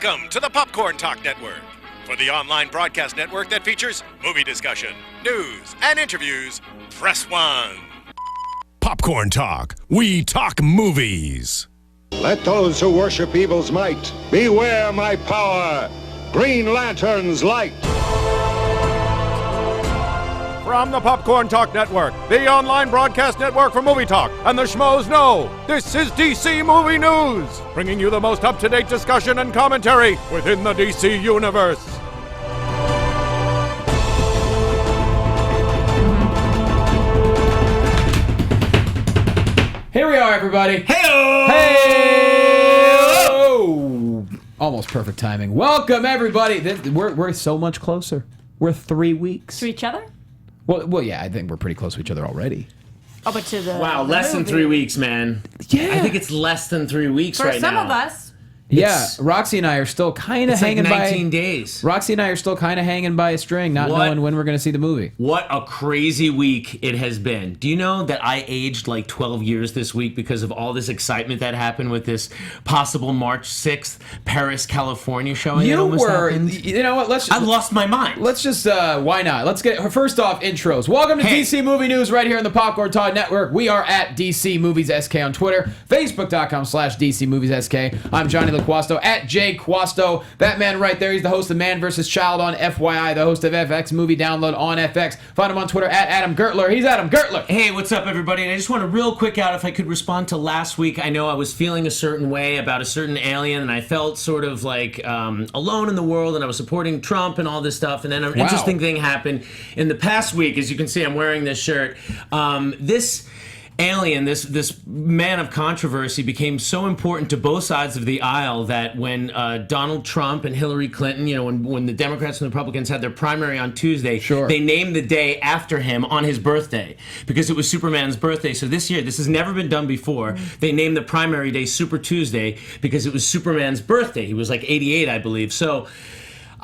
Welcome to the Popcorn Talk Network. For the online broadcast network that features movie discussion, news, and interviews, press 1. Popcorn Talk. We talk movies. Let those who worship evil's might beware my power. Green Lantern's light. From the Popcorn Talk Network, the online broadcast network for movie talk, and the schmoes know, this is DC Movie News, bringing you the most up-to-date discussion and commentary within the DC universe. Here we are, everybody. Hey-o! Hey-o! Almost perfect timing. Welcome, everybody. We're so much closer. We're 3 weeks. To each other? Well, yeah, I think we're pretty close to each other already. Oh, but to the Wow, the less than movie. 3 weeks, man. Yeah. I think it's less than 3 weeks For right some now. of us. Yeah, Roxy and I are still kind of It's like hanging 19 by. days. Roxy and I are still kind of hanging by a string, not What? knowing when we're going to see the movie. What a crazy week it has been. Do you know that I aged like 12 years this week because of all this excitement that happened with this possible March 6th Paris, California showing? You that almost were, happened? you know what? I lost my mind. Let's just, why not? Let's get, first off, intros. Welcome to Hey. DC Movie News right here on the Popcorn Talk Network. We are at DC Movies SK on Twitter, Facebook.com/DC Movies SK. I'm Jonny Loquasto at JQuasto. That man right there, he's the host of Man vs. Child on FYI, the host of FX Movie Download on FX. Find him on Twitter at Adam Gertler. He's Adam Gertler. Hey, what's up, everybody? And I just want to real quick out, if I could respond to last week. I know I was feeling a certain way about a certain alien, and I felt sort of like alone in the world, and I was supporting Trump and all this stuff. And then an interesting thing happened in the past week. As you can see, I'm wearing this shirt. This alien, this man of controversy, became so important to both sides of the aisle that when Donald Trump and Hillary Clinton, you know, when the Democrats and the Republicans had their primary on Tuesday, Sure. they named the day after him on his birthday because it was Superman's birthday. So this year, this has never been done before, they named the primary day Super Tuesday because it was Superman's birthday. He was like 88, I believe. So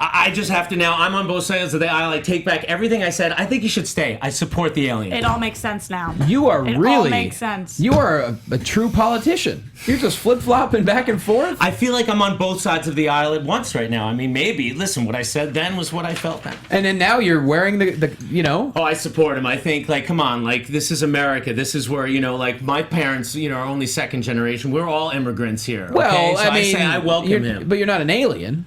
I just have to now, I'm on both sides of the aisle. I take back everything I said. I think he should stay. I support the alien. It all makes sense now. You are It really. all makes sense. You are a true politician. You're just flip-flopping back and forth. I feel like I'm on both sides of the aisle at once right now. I mean, maybe. Listen, what I said then was what I felt then. And then now you're wearing the you know. Oh, I support him. I think, like, come on, like, this is America. This is where, you know, like, my parents, you know, are only second generation. We're all immigrants here. Well, okay? So I mean, say I welcome him. But you're not an alien.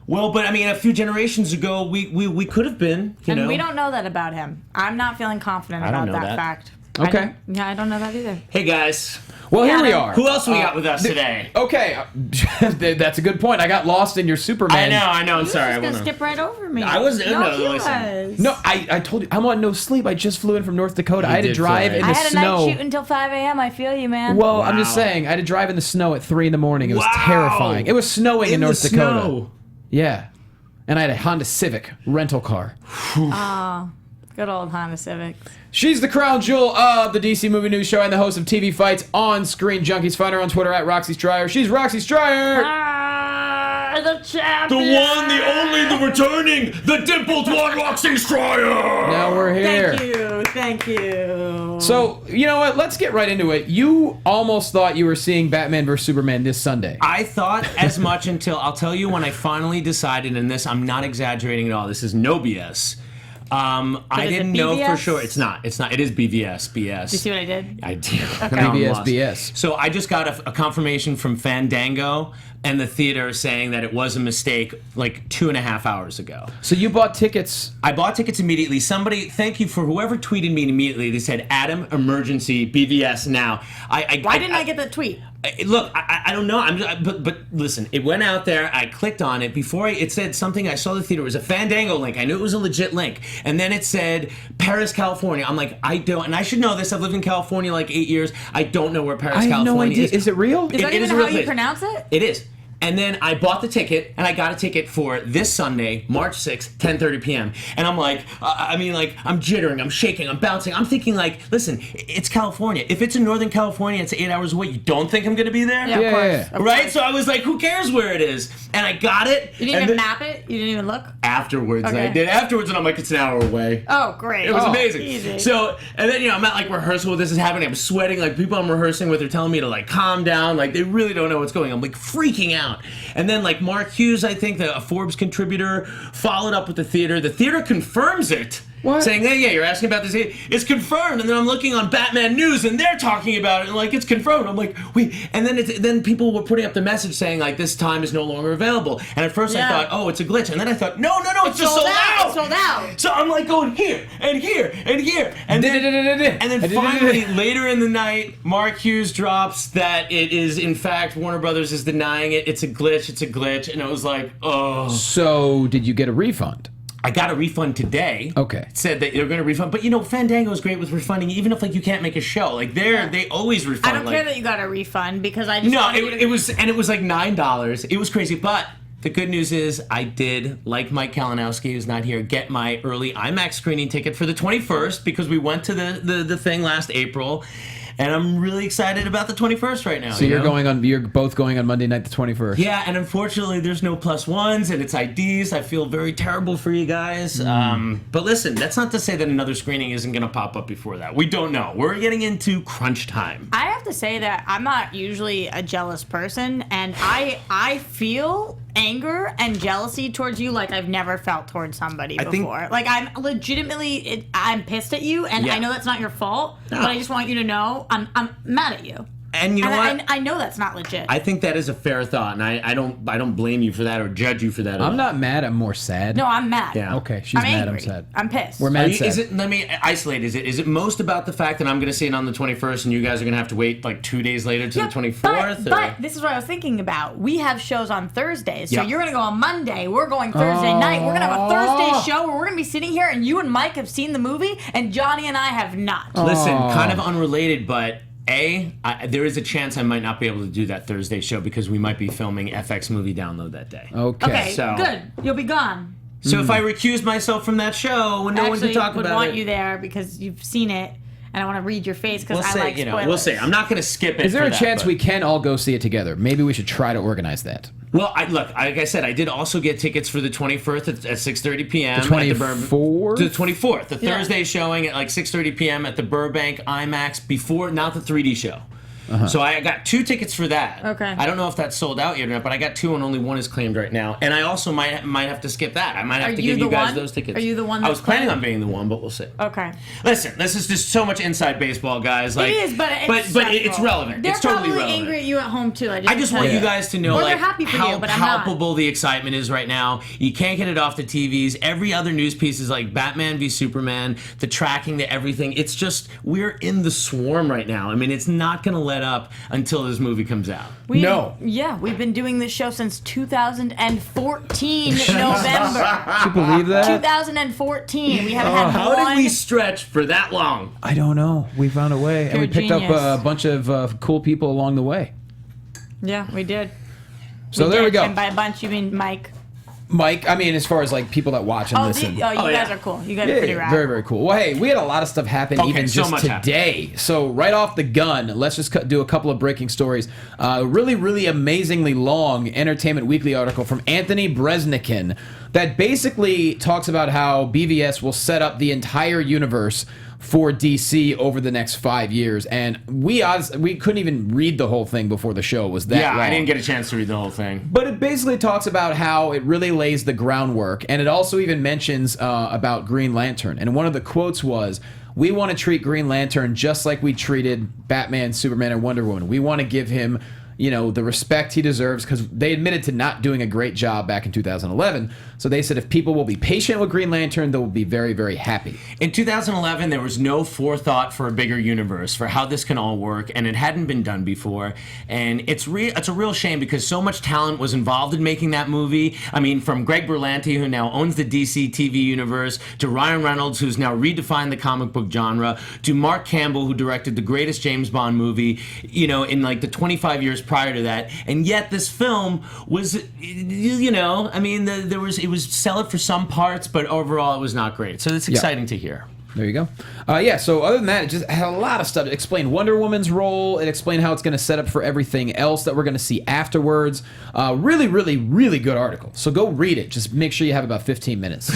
Well, but I mean, a few generations ago, we could have been, you And know. we don't know that about him. I'm not feeling confident I don't about know that that. fact. Okay. I don't know that either. Hey, guys. Well, Yeah, here we no. are. Who else we got with us today? Okay, that's a good point. I got lost in your Superman. I know. I'm You sorry. were I just gonna wanna... skip right over me. I wasn't- No, no, he listen. was. No, I told you, I'm on no sleep. I just flew in from North Dakota. I had to did drive fly. in I the had a snow. night shoot until 5 a.m. I feel you, man. Well, I'm just Wow. saying, I had to drive in the snow at 3 in the morning. It was Wow. terrifying. It was snowing in the North Dakota. snow. Yeah. And I had a Honda Civic rental car. Good old Honda Civic. She's the crown jewel of the DC Movie News Show and the host of TV Fights on Screen Junkies. Find her on Twitter at Roxy Striar. She's Roxy Striar. The champion. The one, the only, the returning, the dimpled one, Roxy Striar! Now we're here. Thank you. So, you know what? Let's get right into it. You almost thought you were seeing Batman vs. Superman this Sunday. I thought as much until, I'll tell you when I finally decided, and this, I'm not exaggerating at all, this is no BS. I is it didn't know for BvS? sure. It's not. It is BvS. BS. Did you see what I did? I did. BvS, BS. So I just got a confirmation from Fandango and the theater saying that it was a mistake like 2.5 hours ago. So you bought tickets. I bought tickets immediately. Somebody, thank you for whoever tweeted me immediately. They said, Adam, emergency, BvS now. Why didn't I get the tweet? Look, I don't know. But listen, it went out there. I clicked on it before it said something. I saw the theater. It was a Fandango link. I knew it was a legit link. And then it said Paris, California. I'm like, I don't, and I should know this. I've lived in California like 8 years. I don't know where Paris, I have no California idea. is. Is it real? Is that it even is a how real you place. pronounce it? It is. And then I bought the ticket, and I got a ticket for this Sunday, March 6th, 10:30 p.m. And I'm like, I'm jittering, I'm shaking, I'm bouncing. I'm thinking like, listen, it's California. If it's in Northern California, it's 8 hours away. You don't think I'm going to be there? Yeah, Yeah, of course. yeah. Of Right? course. So I was like, who cares where it is? And I got it. You didn't and even then- map it? You didn't even look? Afterwards, Okay. I did. Afterwards, and I'm like, it's an hour away. Oh, great. It was Oh, amazing. easy. So, and then, I'm at like rehearsal, this is happening, I'm sweating, like people I'm rehearsing with are telling me to like calm down, like they really don't know what's going on. I'm like freaking out. amount. And then like Mark Hughes, I think, a Forbes contributor, followed up with the theater. The theater confirms it. What? Saying, hey, yeah, you're asking about this. It's confirmed. And then I'm looking on Batman News, and they're talking about it, and like, it's confirmed. I'm like, wait. And then people were putting up the message saying, like, this time is no longer available. And at first I thought, oh, it's a glitch. And then I thought, no, it's just sold out. It's sold out. So I'm like going here, and here, and here. And then finally, later in the night, Mark Hughes drops that it is, in fact, Warner Brothers is denying it. It's a glitch. And it was like, oh. So, did you get a refund? I got a refund today. Okay. It said that they're going to refund, but Fandango is great with refunding, even if like you can't make a show. Like they always refund. I don't care that you got a refund because I just it was like $9. It was crazy, but the good news is I did, like Mike Kalinowski, who's not here, get my early IMAX screening ticket for the 21st because we went to the thing last April. And I'm really excited about the 21st right now. So you're both going on Monday night the 21st. Yeah, and unfortunately there's no +1s and it's IDs. I feel very terrible for you guys. But listen, that's not to say that another screening isn't going to pop up before that. We don't know. We're getting into crunch time. I have to say that I'm not usually a jealous person, and I feel anger and jealousy towards you like I've never felt towards somebody before. Like I'm legitimately, I'm pissed at you, and I know that's not your fault, but I just want you to know I'm mad at you. And you know what? I know that's not legit. I think that is a fair thought, and I don't blame you for that or judge you for that. I'm not mad. I'm more sad. No, I'm mad. Yeah. Okay, she's I'm mad. angry. I'm sad. I'm pissed. We're mad. Sad. Let me isolate. Is it most about the fact that I'm going to see it on the 21st, and you guys are going to have to wait like 2 days later to the 24th? But this is what I was thinking about. We have shows on Thursdays, so you're going to go on Monday. We're going Thursday night. We're going to have a Thursday show where we're going to be sitting here, and you and Mike have seen the movie, and Johnny and I have not. Listen, kind of unrelated, but there is a chance I might not be able to do that Thursday show because we might be filming FX Movie Download that day. Okay, so good. You'll be gone. So if I recuse myself from that show, when no one can talk about it, I would want you there because you've seen it, and I want to read your face because I like spoilers. We'll see. I'm not going to skip it. Is there a chance we can all go see it together? Maybe we should try to organize that. Well, like I said, I did also get tickets for the 21st at 6:30 p.m. The 24th? The 24th, the Thursday showing at like 6:30 p.m. at the Burbank IMAX before, not the 3D show. So I got 2 tickets for that. Okay. I don't know if that's sold out yet or not, but I got 2 and only 1 is claimed right now. And I also might have to skip that. I might have to give you guys those tickets. Are you the one I that's was planning claimed? on being the one, but we'll see. Okay. Listen, this is just so much inside baseball, guys. Like, It is, but it's relevant. They're it's totally probably relevant. angry at you at home too. I just want you guys to know, Or like, they're happy for how you, but I'm not. palpable the excitement is right now. You can't get it off the TVs. Every other news piece is like Batman v Superman, the tracking, the everything. It's just, we're in the swarm right now. I mean, it's not going to let up until this movie comes out. Yeah, we've been doing this show since 2014 November. Can you believe that? 2014. We haven't had How one. did we stretch for that long? I don't know. We found a way, and we picked up a bunch of cool people along the way. Yeah, we did. So there we go. And by a bunch, you mean Mike. Mike, I mean, as far as like people that watch and listen. You guys are cool. You guys are pretty rad. Very, very cool. Well, hey, we had a lot of stuff happen even so just much today. So right off the gun, let's just do a couple of breaking stories. Really, really amazingly long Entertainment Weekly article from Anthony Bresnikan that basically talks about how BvS will set up the entire universe for DC over the next 5 years, and we couldn't even read the whole thing before the show. It was that long. I didn't get a chance to read the whole thing. But it basically talks about how it really lays the groundwork, and it also even mentions about Green Lantern. And one of the quotes was, "We want to treat Green Lantern just like we treated Batman, Superman, and Wonder Woman. We want to give him, the respect he deserves," because they admitted to not doing a great job back in 2011. So they said if people will be patient with Green Lantern, they will be very, very happy. In 2011, there was no forethought for a bigger universe, for how this can all work, and it hadn't been done before. And it's a real shame because so much talent was involved in making that movie. I mean, from Greg Berlanti, who now owns the DC TV universe, to Ryan Reynolds, who's now redefined the comic book genre, to Mark Campbell, who directed the greatest James Bond movie, in like the 25 years prior to that. And yet this film was, it was solid for some parts, but overall it was not great. So it's exciting to hear. There you go. So other than that, it just had a lot of stuff. It explained Wonder Woman's role. It explained how it's going to set up for everything else that we're going to see afterwards. Really, really, really good article. So go read it. Just make sure you have about 15 minutes.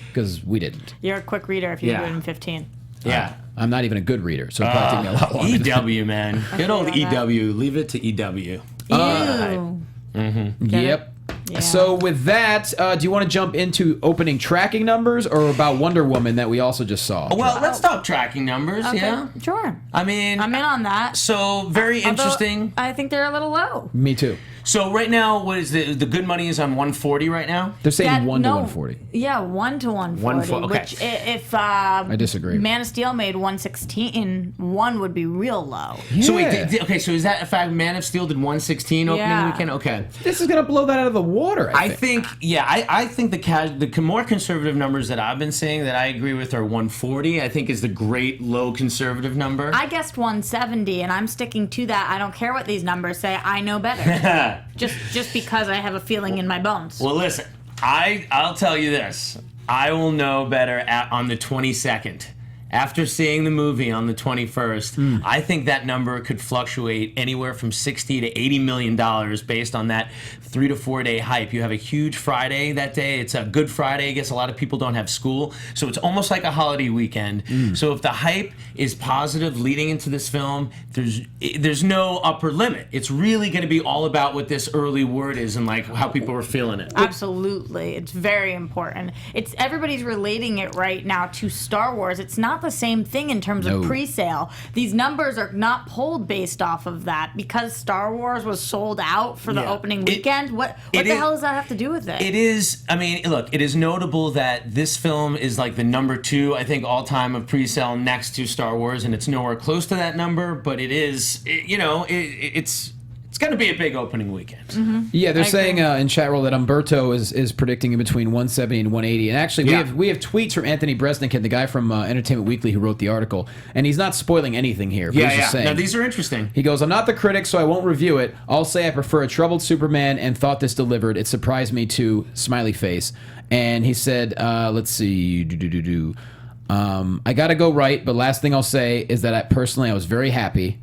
Because we didn't. You're a quick reader if you do it in 15. Yeah. I'm not even a good reader, so it'll probably take me a lot longer. EW, man. Good old EW. Leave it to EW. Ew. Yep. Yeah. So with that, do you want to jump into opening tracking numbers or about Wonder Woman that we also just saw? Well, let's talk tracking numbers, Okay, yeah? sure. I mean... I'm in on that. So, very Although, interesting. I think they're a little low. Me too. So, right now, what is the good money is on 140 right now? They're saying That- 1 to no. 140. Yeah, 1 to 140. Okay. Which, if I disagree. Man of Steel made 116, 1 would be real low. So, wait, Yeah. okay, so is that a fact? Man of Steel did 116 opening Yeah. weekend? Okay. This is going to blow that out of the water, I think I think the more conservative numbers that I've been seeing that I agree with are 140. I think is the great low conservative number. I guessed 170, and I'm sticking to that. I don't care what these numbers say. I know better. just because I have a feeling in my bones. Well, listen, I'll tell you this. I will know better on the 22nd. After seeing the movie on the 21st, I think that number could fluctuate anywhere from $60 to $80 million based on that 3 to 4 day hype. You have a huge Friday that day. It's a Good Friday. I guess a lot of people don't have school, so it's almost like a holiday weekend. So if the hype is positive leading into this film, there's no upper limit. It's really going to be all about what this early word is and like how people are feeling it. Absolutely. It's very important. Everybody's relating it right now to Star Wars. It's not the same thing in terms of pre-sale. These numbers are not pulled based off of that because Star Wars was sold out for the opening weekend. What the hell does that have to do with it? It is, I mean, look, it is notable that this film is like the number 2, I think, all-time of pre-sale next to Star Wars, and it's nowhere close to that number, but it is, it's going to be a big opening weekend. Yeah, they're saying in chat roll that Umberto is predicting in between 170 and 180. And actually, we have tweets from Anthony Bresnick, the guy from Entertainment Weekly who wrote the article, and he's not spoiling anything here. But he's just saying, Now, these are interesting. he goes, I'm not the critic, so I won't review it. I'll say I prefer a troubled Superman and thought this delivered. It surprised me too, smiley face. And he said, let's see, I got to go right, but last thing I'll say is that I was very happy.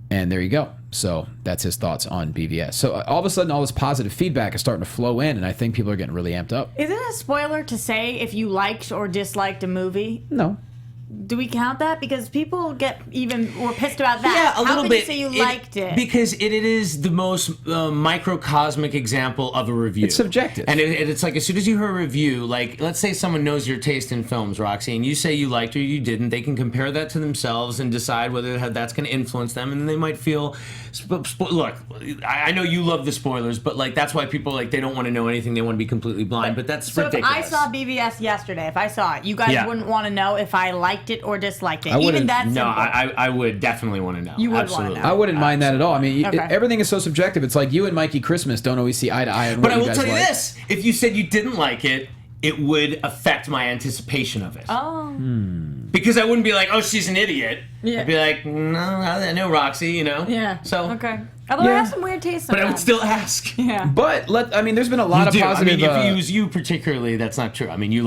And there you go. So that's his thoughts on BvS. So all of a sudden, all this positive feedback is starting to flow in, and I think people are getting really amped up. Is it a spoiler to say if you liked or disliked a movie? No. Do we count that? Because people were pissed about that. Yeah, a little How bit. Can you say you liked it? Because it is the most microcosmic example of a review. It's subjective. And it's like, as soon as you hear a review, like, let's say someone knows your taste in films, Roxy, and you say you liked or you didn't, they can compare that to themselves and decide whether that's going to influence them, and then they might feel, look, I know you love the spoilers, but, like, that's why people, like, they don't want to know anything, they want to be completely blind, but that's ridiculous. If I saw BvS yesterday, if I saw it, you guys wouldn't want to know if I liked it or disliked it. I wouldn't- Even that No, simple. I would definitely want to know. You would Absolutely. want to know. I wouldn't mind that at all. I mean, Okay. everything is so subjective. It's like you and Mikey Christmas don't always see eye to eye on what But I you will guys tell you like. this: if you said you didn't like it, it would affect my anticipation of it. Oh. Because I wouldn't be like, "Oh, she's an idiot." Yeah. I'd be like, "No, I know Roxy," you know. Yeah. So Okay. Although I have some weird taste But I sometimes. would still ask. Yeah. But there's been a lot of You do. positive. I mean, if it was you particularly, that's not true. I mean, you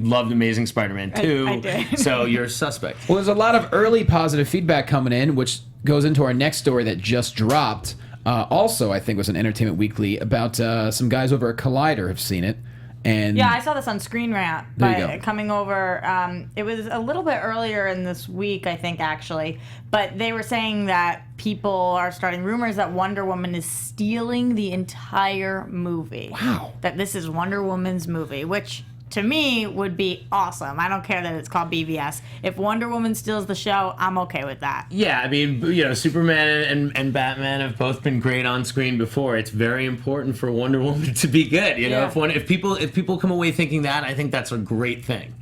loved Amazing Spider-Man 2. I did. So you're a suspect. Well, there's a lot of early positive feedback coming in, which goes into our next story that just dropped. Also, I think was an Entertainment Weekly about some guys over at Collider have seen it. And Yeah, I saw this on Screen Rant. There you But go. coming over, it was a little bit earlier in this week, I think, actually. But they were saying that people are starting rumors that Wonder Woman is stealing the entire movie. Wow. That this is Wonder Woman's movie, which to me would be awesome. I don't care that it's called BvS. If Wonder Woman steals the show, I'm okay with that. Yeah, I mean, Superman and Batman have both been great on screen before. It's very important for Wonder Woman to be good. You know, Yeah. if people come away thinking that, I think that's a great thing.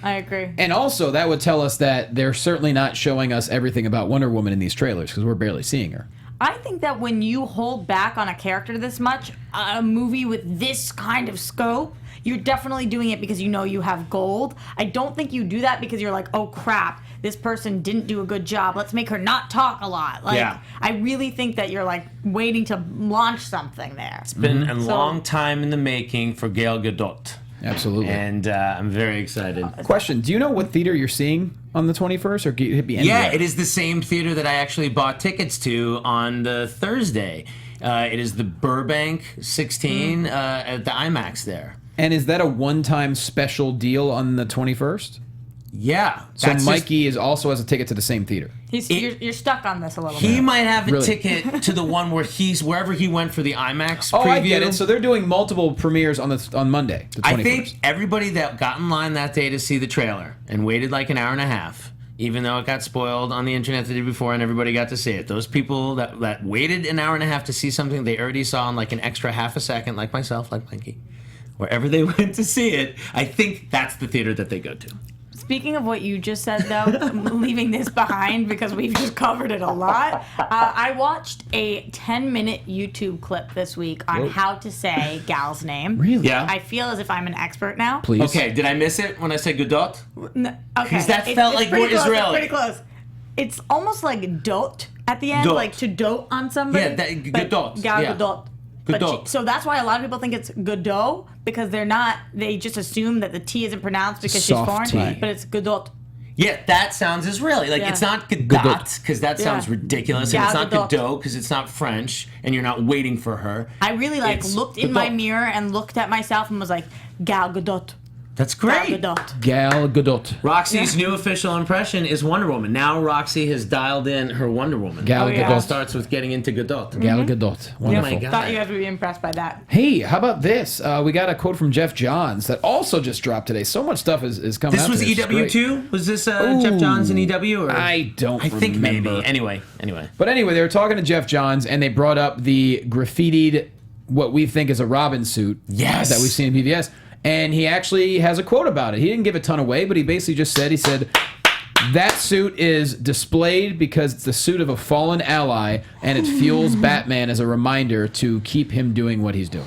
I agree. And also, that would tell us that they're certainly not showing us everything about Wonder Woman in these trailers because we're barely seeing her. I think that when you hold back on a character this much, a movie with this kind of scope, you're definitely doing it because you know you have gold. I don't think you do that because you're like, oh crap, this person didn't do a good job. Let's make her not talk a lot. Like, Yeah. I really think that you're like waiting to launch something there. It's been a long time in the making for Gal Gadot. Absolutely. And I'm very excited. Question: do you know what theater you're seeing on the 21st, or could it be anywhere? Yeah, it is the same theater that I actually bought tickets to on the Thursday. It is the Burbank 16 at the IMAX there. And is that a one-time special deal on the 21st? Yeah. So Mikey is also has a ticket to the same theater. You're stuck on this a little He bit. might have a ticket to the one where wherever he went for the IMAX preview. Oh, I get it. So they're doing multiple premieres on Monday, the 21st. I think everybody that got in line that day to see the trailer and waited like an hour and a half, even though it got spoiled on the internet the day before and everybody got to see it, those people that waited an hour and a half to see something they already saw in like an extra half a second, like myself, like Mikey, wherever they went to see it, I think that's the theater that they go to. Speaking of what you just said, though, leaving this behind because we've just covered it a lot, I watched a 10-minute YouTube clip this week on how to say Gal's name. Really? Yeah. I feel as if I'm an expert now. Please. Okay, did I miss it when I said Godot? No, okay. Because that felt like more close, Israeli. It's pretty close. It's almost like dote at the end, Dote. like to dote on somebody. Yeah, Godot. Gal Yeah. Gadot. Godot. So that's why a lot of people think it's Godot, because they just assume that the T isn't pronounced because Soft she's foreign, T. but it's Godot. Yeah, that sounds Israeli. Like, Yeah. it's not Godot, because that sounds Yeah. ridiculous. Gal And it's not Gadot. Godot, because it's not French, and you're not waiting for her. I really It's looked in my Godot. mirror and looked at myself and was like, Gal Gadot. That's Gal great. Gadot. Gal Gadot. Roxy's new official impression is Wonder Woman. Now Roxy has dialed in her Wonder Woman. Gal Oh, It yeah. all Gadot. starts with getting into Godot. Gal Gadot. Wonderful. my God. Thought you guys would be impressed by that. Hey, how about this? We got a quote from Jeff Johns that also just dropped today. So much stuff is coming This out was today. It's EW great. too? Was this Jeff Johns in EW? Or? I don't I think remember. maybe. Anyway. But anyway, they were talking to Jeff Johns, and they brought up the graffitied, what we think is a Robin suit Yes. that we've seen in BvS. And he actually has a quote about it. He didn't give a ton away, but he basically just said, that suit is displayed because it's the suit of a fallen ally, and it fuels Batman as a reminder to keep him doing what he's doing.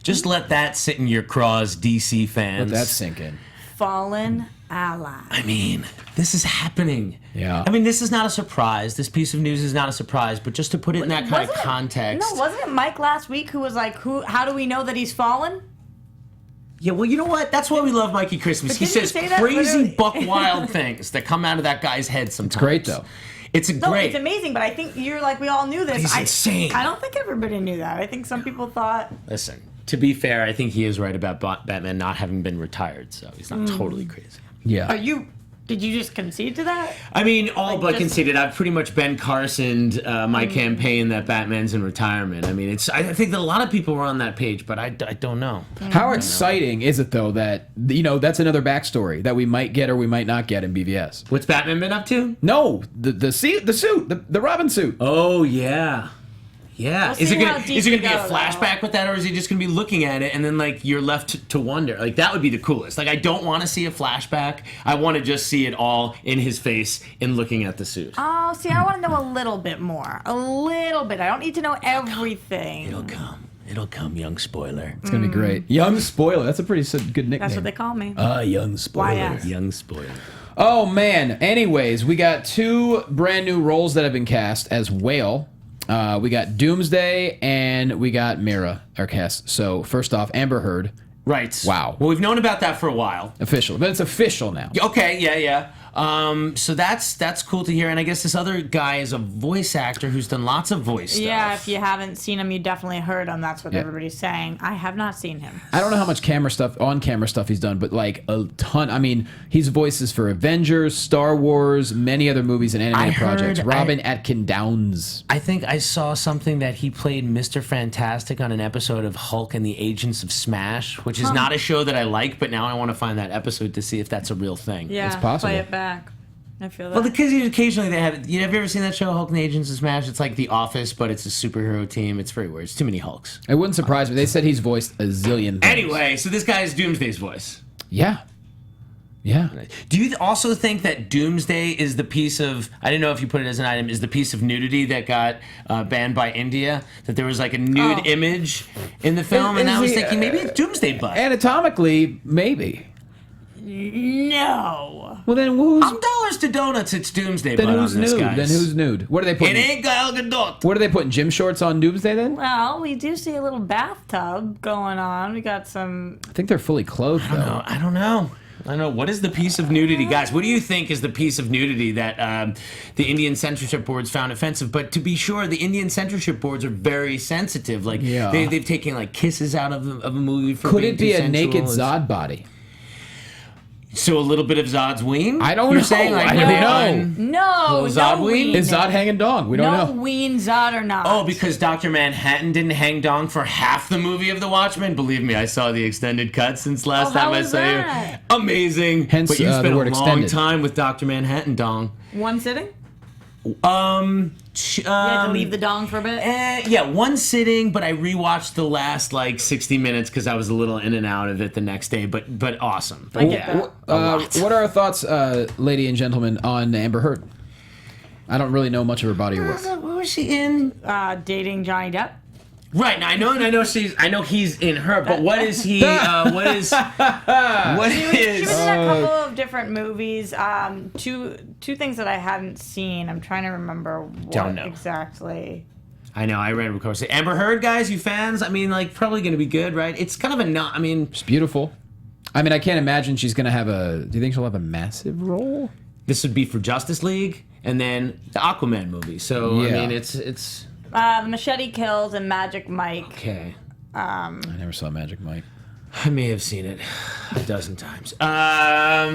Just let that sit in your craws, DC fans. Let that sink in. Fallen ally. I mean, this is happening. Yeah. I mean, this is not a surprise. This piece of news is not a surprise, but just to put it in that kind of Wasn't it- context. No, wasn't it Mike last week who was like, how do we know that he's fallen? Yeah, well, you know what? That's why we love Mikey Christmas. But He didn't you says say that crazy literally? buck wild things that come out of that guy's head sometimes. It's great, though. It's No, great. it's amazing, but I think you're like, we all knew this. He's insane. I don't think everybody knew that. I think some people thought. Listen, to be fair, I think he is right about Batman not having been retired, so he's not Mm. totally crazy. Yeah. Did you just concede to that? I mean, all but just- conceded. I've pretty much Ben Carsoned my campaign that Batman's in retirement. I mean, I think that a lot of people were on that page, but I don't know. How exciting is it, though, that, that's another backstory that we might get or we might not get in BvS? What's Batman been up to? No, the suit, the Robin suit. Oh, yeah. Yeah. We'll Is see it how gonna deep is it we gonna be a go, though. flashback with that, or is he just gonna be looking at it and then like you're left to wonder? Like that would be the coolest. Like I don't want to see a flashback. I want to just see it all in his face in looking at the suit. Oh, see, I want to know a little bit more. A little bit. I don't need to know everything. It'll come, young spoiler. It's going to be great. Young Spoiler. That's a pretty good nickname. That's what they call me. Young Spoiler. YS. Young spoiler. Oh, man. Anyways, we got 2 brand new roles that have been cast as Whale. We got Doomsday and we got Mira are cast. So first off, Amber Heard, Right. Wow. Well, we've known about that for a while. official, but it's official now. Okay, yeah. So that's cool to hear. And I guess this other guy is a voice actor who's done lots of voice stuff. Yeah, if you haven't seen him, you definitely heard him. That's what Yeah. everybody's saying. I have not seen him. I don't know how much on camera stuff he's done, but like a ton. I mean, he's voices for Avengers, Star Wars, many other movies and animated projects. Robin Atkin Downs. I think I saw something that he played Mr. Fantastic on an episode of Hulk and the Agents of Smash, which is not a show that I like, but now I want to find that episode to see if that's a real thing. Yeah, It's possible. play it back. I feel that. Well, because occasionally they have. Have you ever seen that show, Hulk and the Agents of Smash? It's like The Office, but it's a superhero team. It's very weird. It's too many Hulks. It wouldn't surprise me. They said he's voiced a zillion things. Anyway, so this guy is Doomsday's voice. Yeah. Yeah. Do you also think that Doomsday is the piece of, I didn't know if you put it as an item, is the piece of nudity that got banned by India? That there was like a nude image in the film, and I was thinking maybe it's Doomsday butt. Anatomically, maybe. No. Well, then who's I'm dollars to donuts, it's Doomsday then butt who's on this, nude? guys. Then who's nude? What are they It putting? ain't Gal Gadot. What are they putting? Gym shorts on Doomsday then? Well, we do see a little bathtub going on. We got some. I think they're fully clothed though. I don't know. What is the piece of nudity, guys? What do you think is the piece of nudity that the Indian censorship boards found offensive? But to be sure, the Indian censorship boards are very sensitive. Like Yeah. they've taken like kisses out of a movie. For Could being it be too a naked sensual. Zod body? So a little bit of Zod's ween? I don't You're know. saying like I don't maybe No, Little Zod no ween? ween. Is Zod hanging dong? We don't no know. ween Zod or not. Oh, because Dr. Manhattan didn't hang dong for half the movie of The Watchmen? Believe me, I saw the extended cut since last how time I was saw that? you. Amazing. Hence, but you the spent a word long extended. time with Dr. Manhattan dong. One sitting? You You had to leave the dong for a bit? Yeah, one sitting, but I rewatched the last like 60 minutes because I was a little in and out of it the next day. But awesome. But I get that. What are our thoughts, lady and gentlemen, on Amber Heard? I don't really know much of her body of work. What was she in? Dating Johnny Depp? Right now, I know he's in her, but what is he? What is? What She is? was in a couple of different movies. Two things that I hadn't seen. I'm trying to remember what Don't know. exactly. I know. I read a course. Amber Heard, guys, you fans? I mean, like, probably going to be good, right? It's kind of a not. I mean, It's beautiful. I mean, I can't imagine she's going to have a... Do you think she'll have a massive role? this would be for Justice League and then the Aquaman movie. So Yeah. I mean, it's Machete Kills and Magic Mike. okay. I never saw Magic Mike. I may have seen it a dozen times.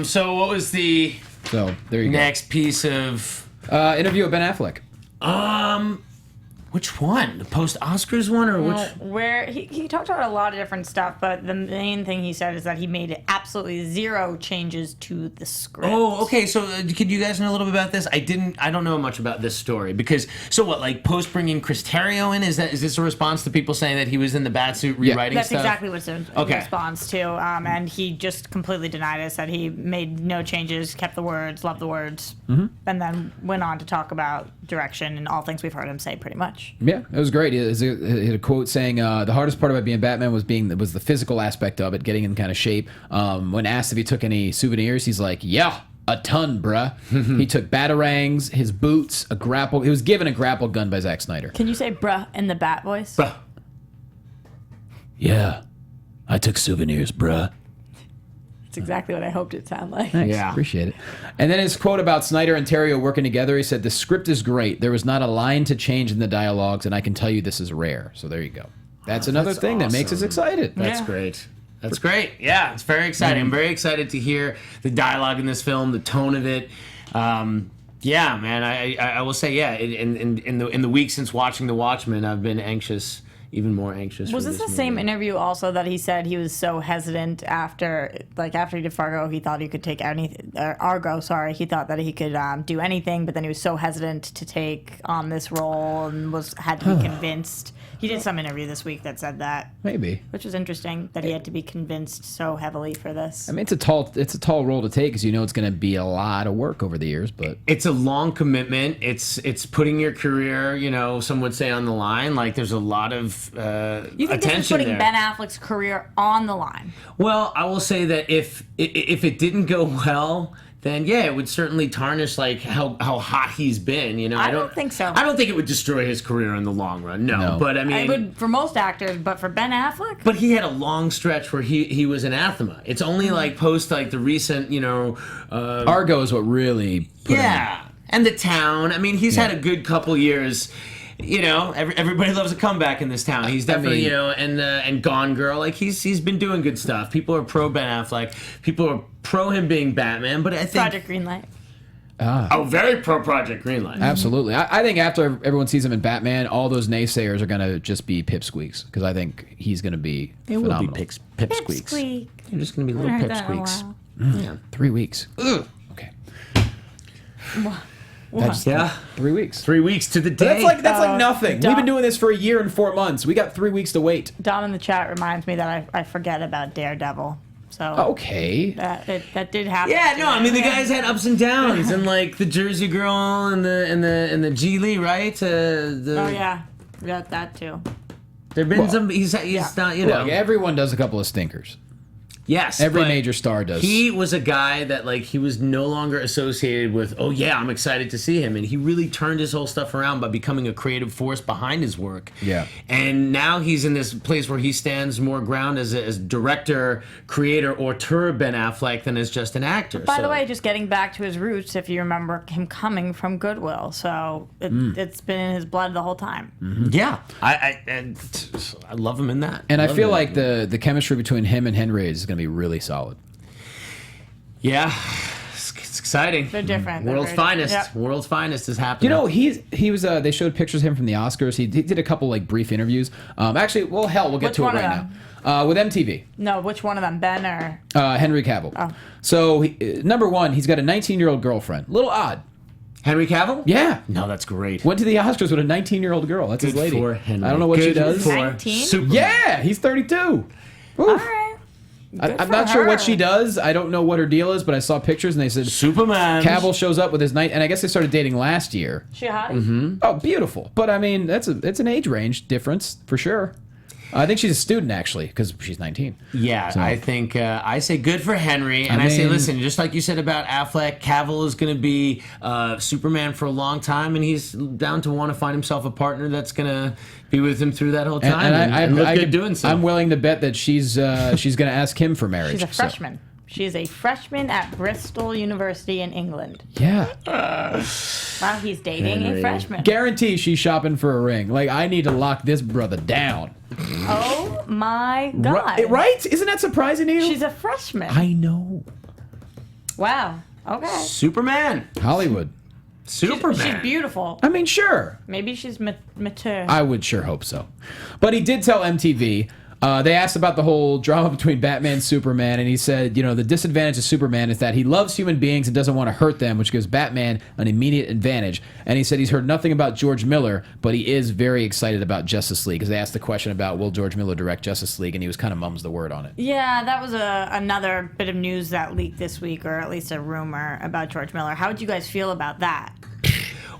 So what was the So, there you next piece of? go. Interview with Ben Affleck. Which one? The post-Oscars one or which? Where he talked about a lot of different stuff, but the main thing he said is that he made absolutely zero changes to the script. Oh, okay. So, could you guys know a little bit about this? I don't know much about this story because. So what? Like post bringing Chris Terrio in? Is this a response to people saying that he was in the Batsuit rewriting That's stuff? exactly what it's Okay. response to. And he just completely denied it, said he made no changes, kept the words, loved the words, and then went on to talk about direction and all things we've heard him say pretty much. Yeah, it was great. He had a quote saying, the hardest part about being Batman was the physical aspect of it, getting in kind of shape. When asked if he took any souvenirs, he's like, yeah, a ton, bruh. He took batarangs, his boots, a grapple. He was given a grapple gun by Zack Snyder. Can you say bruh in the Bat voice? Bruh. Yeah, I took souvenirs, bruh. That's exactly what I hoped it sounded like. Thanks, Yeah. appreciate it. And then his quote about Snyder and Terrio working together, he said, the script is great. There was not a line to change in the dialogues, and I can tell you this is rare. So there you go. That's another that's thing that makes us awesome. excited. That's Yeah. great. That's great. Yeah, it's very exciting. I'm very excited to hear the dialogue in this film, the tone of it. Yeah, man. I will say, yeah. In the week since watching The Watchmen, I've been anxious, even more anxious. Was for this the movie. same interview also that he said he was so hesitant after he did Fargo, he thought he could take anything, Argo, sorry, he thought that he could do anything, but then he was so hesitant to take on this role and had to be convinced. He did some interview this week that said that, Maybe. which was interesting that he had to be convinced so heavily for this. I mean, it's a tall role to take because you know it's going to be a lot of work over the years, but It's a long commitment. It's putting your career, some would say, on the line. Like there's a lot of You think this is attention putting there. Ben Affleck's career on the line? Well, I will say that if it didn't go well, then yeah, it would certainly tarnish like how hot he's been. I don't think so. I don't think it would destroy his career in the long run. No. But I mean, I would for most actors, but for Ben Affleck? but he had a long stretch where he was anathema. It's only like post like the recent, Argo is what really put him yeah, and The Town. I mean, he's had a good couple years. Everybody loves a comeback in this town. He's definitely, and Gone Girl. Like he's been doing good stuff. People are pro Ben Affleck. People are pro him being Batman. But I think Project Greenlight. very pro Project Greenlight. Absolutely. I think after everyone sees him in Batman, all those naysayers are going to just be pipsqueaks because I think he's going to be It will phenomenal. be pipsqueaks. Squeak. You're just gonna be I little haven't heard that in a pipsqueaks. while. 3 weeks. Ugh. Okay. That's Yeah, 3 weeks. 3 weeks to the day. That's like nothing. We've Dom- been doing this for a year and 4 months. We got 3 weeks to wait. Dom in the chat reminds me that I forget about Daredevil. So Okay. that did happen. Yeah, to no, I mean the him. guy's had ups and downs, and like the Jersey Girl and the G Lee, right? Oh yeah, got that too. There've been some. He's not, Look, everyone does a couple of stinkers. Yes, Every but major star does. He was a guy that like he was no longer associated with. Oh yeah, I'm excited to see him, and he really turned his whole stuff around by becoming a creative force behind his work. Yeah. and now he's in this place where he stands more ground as director, creator, auteur Ben Affleck than as just an actor. By So- the way, just getting back to his roots, if you remember him coming from Goodwill, so it's been in his blood the whole time. yeah, I love him in that. and I Love feel him. like the chemistry between him and Henry is going to be really solid. Yeah. It's exciting. They're different. World's finest. Yep. World's finest is happening. You know, he was. They showed pictures of him from the Oscars. He did a couple like brief interviews. Actually, well, hell, we'll get Which to it one of right now. With MTV. No, which one of them, Ben or? Henry Cavill. Oh. So number one, he's got a 19-year-old girlfriend. Little odd. Henry Cavill? Yeah. No, that's great. Went to the Oscars with a 19-year-old girl. That's his lady. For Henry. I don't know what she does. 19? Superman. Yeah, he's 32. All Oof. right. I'm not sure what she does. I don't know what her deal is, but I saw pictures and they said Superman. Cavill shows up with his night, and I guess they started dating last year. She hot? Oh, beautiful. But I mean, it's an age range difference for sure. I think she's a student actually because she's 19. Yeah, So- I think I say good for Henry, and I say, mean- listen, just like you said about Affleck, Cavill is going to be Superman for a long time, and he's down to want to find himself a partner that's going to be with him through that whole time, and look good doing so. I'm willing to bet that she's going to ask him for marriage. She's a freshman. She is a freshman at Bristol University in England. Yeah. Wow, he's dating Henry. a freshman. Guarantee she's shopping for a ring. Like, I need to lock this brother down. Oh my God. Right? Isn't that surprising to you? She's a freshman. I know. Wow. Okay. Superman. Hollywood. Superman. She's beautiful. I mean, sure. Maybe she's mature. I would sure hope so. But he did tell MTV, they asked about the whole drama between Batman and Superman, and he said, you know, the disadvantage of Superman is that he loves human beings and doesn't want to hurt them, which gives Batman an immediate advantage. And he said he's heard nothing about George Miller, but he is very excited about Justice League, because they asked the question about, will George Miller direct Justice League, and he was kind of mums the word on it. Yeah, that was another bit of news that leaked this week, or at least a rumor about George Miller. How would you guys feel about that?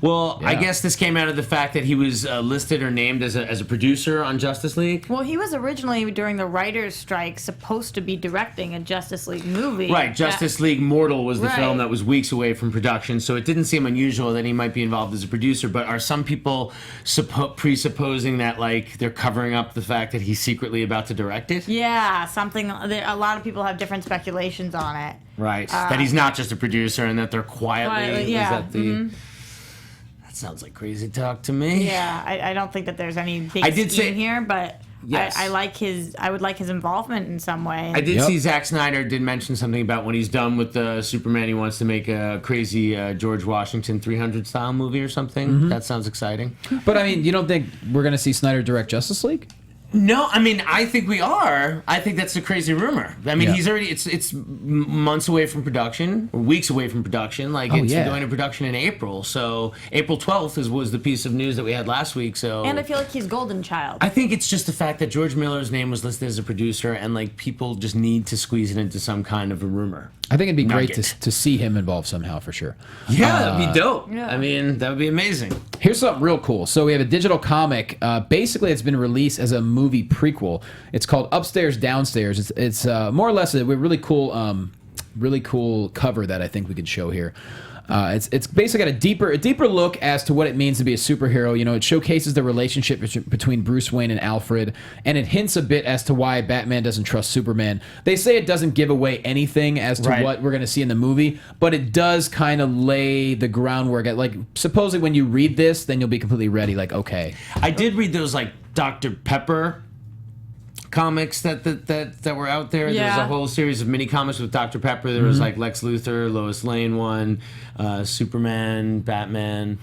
Well, I Yeah. guess this came out of the fact that he was listed or named as a producer on Justice League. Well, he was originally, during the writers' strike, supposed to be directing a Justice League movie. Right, Justice League Mortal was the Right. film that was weeks away from production, so it didn't seem unusual that he might be involved as a producer. But are some people presupposing that, like, they're covering up the fact that he's secretly about to direct it? Yeah, something. A lot of people have different speculations on it. Right, that he's not just a producer and that they're quietly. yeah, Is that the? That sounds like crazy talk to me. Yeah, I don't think that there's any big I did scheme say- here, but Yes. I like his. I would like his involvement in some way. I did Yep. see Zack Snyder did mention something about when he's done with the Superman, he wants to make a crazy George Washington 300 style movie or something. That sounds exciting. But, I mean, you don't think we're going to see Snyder direct Justice League? No, I mean, I think we are. I think that's a crazy rumor. I mean, Yeah. he's already, it's months away from production, or weeks away from production. Like, it's yeah. going to production in April. So, April 12th was the piece of news that we had last week. So, and I feel like he's golden child. I think it's just the fact that George Miller's name was listed as a producer, and, like, people just need to squeeze it into some kind of a rumor. I think it'd be great Nugget. to see him involved somehow, for sure. Yeah, that'd be dope. yeah. I mean, that would be amazing. Here's something real cool. So we have a digital comic. Basically, it's been released as a movie prequel. It's called Upstairs, Downstairs. It's more or less a really cool cover that I think we could show here. It's basically got a deeper look as to what it means to be a superhero. You know, it showcases the relationship between Bruce Wayne and Alfred, and it hints a bit as to why Batman doesn't trust Superman. They say it doesn't give away anything as to Right. what we're going to see in the movie, but it does kind of lay the groundwork. Like, supposedly when you read this, then you'll be completely ready. Like, okay, I did read those, like, Dr. Pepper comics that were out there. There was Yeah. a whole series of mini comics with Dr. Pepper. There was like Lex Luthor, Lois Lane one, Superman, Batman.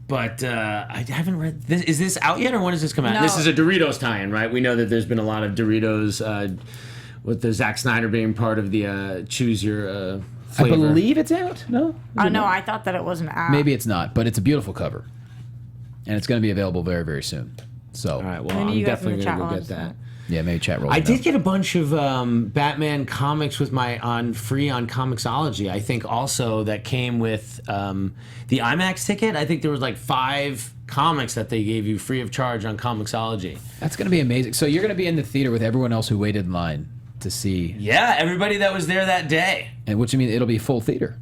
But I haven't read this. Is this out yet, or when does this come out? No. This is a Doritos tie-in, right? We know that there's been a lot of Doritos with the Zack Snyder being part of the choose your I flavor. believe it's out. No, Oh no, I thought that it was an app. maybe it's not, but it's a beautiful cover, and it's going to be available very, very soon. So, All right, well, Maybe I'm you guys in the definitely chat going to go will get that. yeah, maybe chat roll. I did get a bunch of Batman comics with free on Comixology. I think also that came with the IMAX ticket. I think there was like 5 comics that they gave you free of charge on Comixology. That's going to be amazing. So you're going to be in the theater with everyone else who waited in line to see, Yeah, everybody that was there that day. and which means it'll be full theater,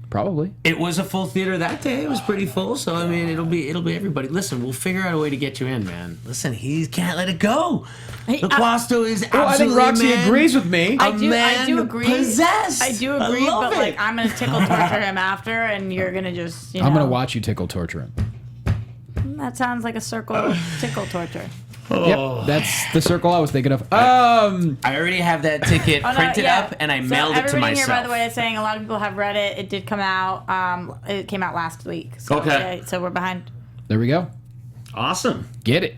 probably. It was a full theater that day. It was pretty full, so I mean, it'll be everybody. Listen, we'll figure out a way to get you in, man. Listen, he can't let it go. Hey, Loquasto is absolutely. Well, I think Roxy agrees with me. I do man agree. possessed. I do I agree, love but like it. I'm gonna tickle torture him after, and you're gonna just. I'm going to watch you tickle torture him. That sounds like a circle tickle torture. Yep, that's the circle I was thinking of. I already have that ticket printed up, and I mailed it to myself. Everybody here, by the way, is saying a lot of people have read it. It did come out. It came out last week. So, okay. So we're behind. There we go. Awesome. Get it.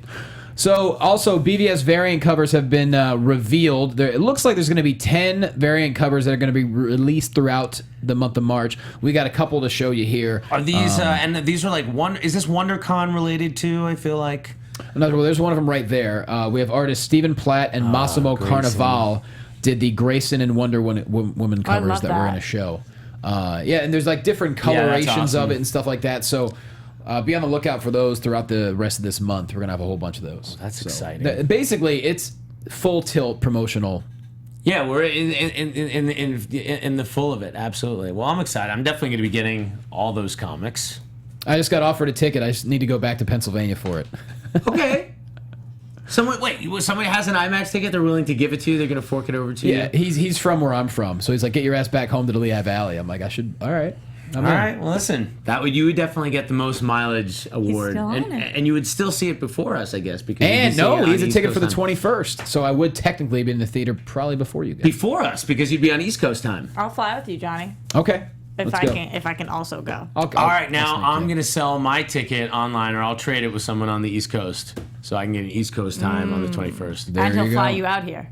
So, also, BvS variant covers have been revealed. It looks like there's going to be 10 variant covers that are going to be released throughout the month of March. We got a couple to show you here. Are these, and these are like, is this WonderCon related too, I feel like? Well, there's one of them right there. We have artists Stephen Platt and Massimo Carnevale did the Grayson and Wonder Woman covers that were in a show. Yeah, and there's like different colorations of it and stuff like that. So be on the lookout for those throughout the rest of this month. We're gonna have a whole bunch of those. That's exciting. Basically, it's full tilt promotional. Yeah, we're in the full of it. Absolutely. Well, I'm excited. I'm definitely gonna be getting all those comics. I just got offered a ticket. I just need to go back to Pennsylvania for it. Okay. Somebody has an IMAX ticket. They're willing to give it to you. They're gonna fork it over to you. Yeah, he's from where I'm from, so he's like, get your ass back home to the Lehigh Valley. I'm like, all right. All right. Well, listen, you would definitely get the most mileage award, and you would still see it before us, I guess. Because he has a ticket for the 21st, so I would technically be in the theater probably before you guys. Before us, because you'd be on East Coast time. I'll fly with you, Johnny. Okay. If I can also go. Okay. All right, now I'm gonna sell my ticket online, or I'll trade it with someone on the East Coast, so I can get an East Coast time on the 21st. And he'll fly you out here.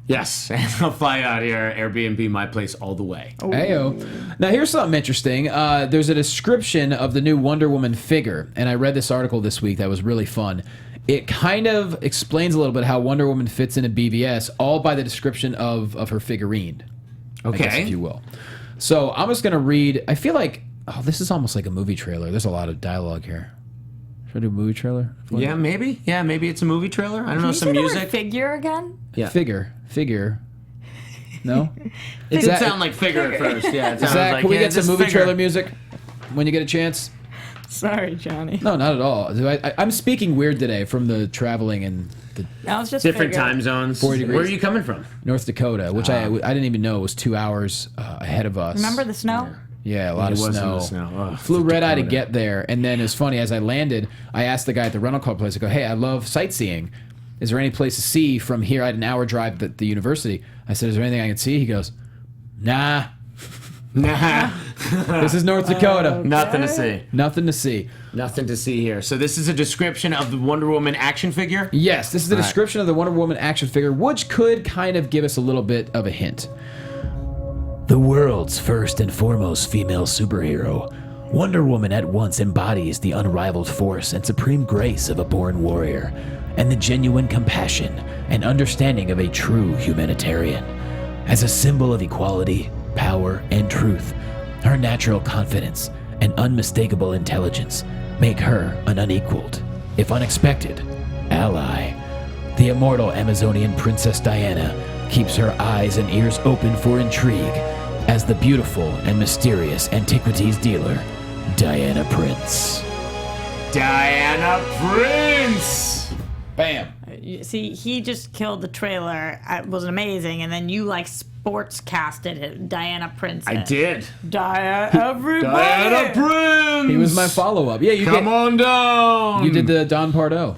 Yes, and I'll fly you out here, Airbnb my place all the way. Heyo. Now here's something interesting. There's a description of the new Wonder Woman figure, and I read this article this week that was really fun. It kind of explains a little bit how Wonder Woman fits into BvS, all by the description of her figurine. Okay. I guess, if you will. So I'm just going to read. I feel like, this is almost like a movie trailer. There's a lot of dialogue here. Should I do a movie trailer? Yeah, maybe. Yeah, maybe it's a movie trailer. I don't know, some music. music. Figure again? Yeah. Figure. No? It did sound like figure at first. Yeah, it sounded Zach, like, can we get some movie figure. trailer music when you get a chance? Sorry, Johnny. No, not at all. I'm speaking weird today from the traveling and the it's just different time zones. 40 degrees. Where are you coming from? North Dakota, which I didn't even know was 2 hours ahead of us. Remember the snow? Yeah, a lot of snow. Oh, Flew red-eye to get there, and then it's funny, as I landed, I asked the guy at the rental car place, I go, hey, I love sightseeing. Is there any place to see from here? I had an hour drive to the university. I said, is there anything I can see? He goes, nah. This is North Dakota. Okay. Nothing to see. Nothing to see. Nothing to see here. So this is a description of the Wonder Woman action figure? Yes, this is the description of the Wonder Woman action figure, which could kind of give us a little bit of a hint. The world's first and foremost female superhero, Wonder Woman at once embodies the unrivaled force and supreme grace of a born warrior, and the genuine compassion and understanding of a true humanitarian. As a symbol of equality, power, and truth, her natural confidence and unmistakable intelligence make her an unequaled, if unexpected, ally. The immortal Amazonian Princess Diana keeps her eyes and ears open for intrigue as the beautiful and mysterious antiquities dealer, Diana Prince. Diana Prince! Bam. See, he just killed the trailer. It was amazing, and then you sports casted it, Diana Prince. I did. Everybody. Diana Prince! He was my follow-up. Yeah, you Come on down! You did the Don Pardo.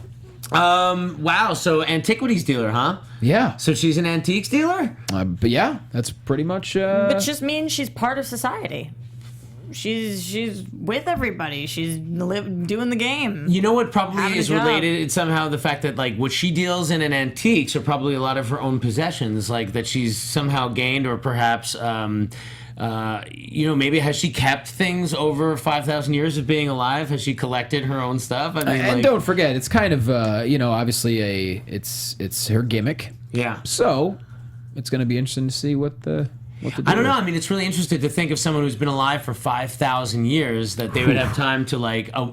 Wow, so antiquities dealer, huh? Yeah. So she's an antiques dealer? But yeah, that's pretty much... But just means she's part of society. She's with everybody. She's doing the game. You know what probably Having is a job. related? It's somehow the fact that what she deals in antiques are probably a lot of her own possessions, that she's somehow gained, or perhaps, maybe has she kept things over 5,000 years of being alive? Has she collected her own stuff? I mean, and don't forget, it's kind of obviously it's her gimmick. Yeah. So it's going to be interesting to see what the. I don't know. I mean, it's really interesting to think of someone who's been alive for 5,000 years, that they would have time to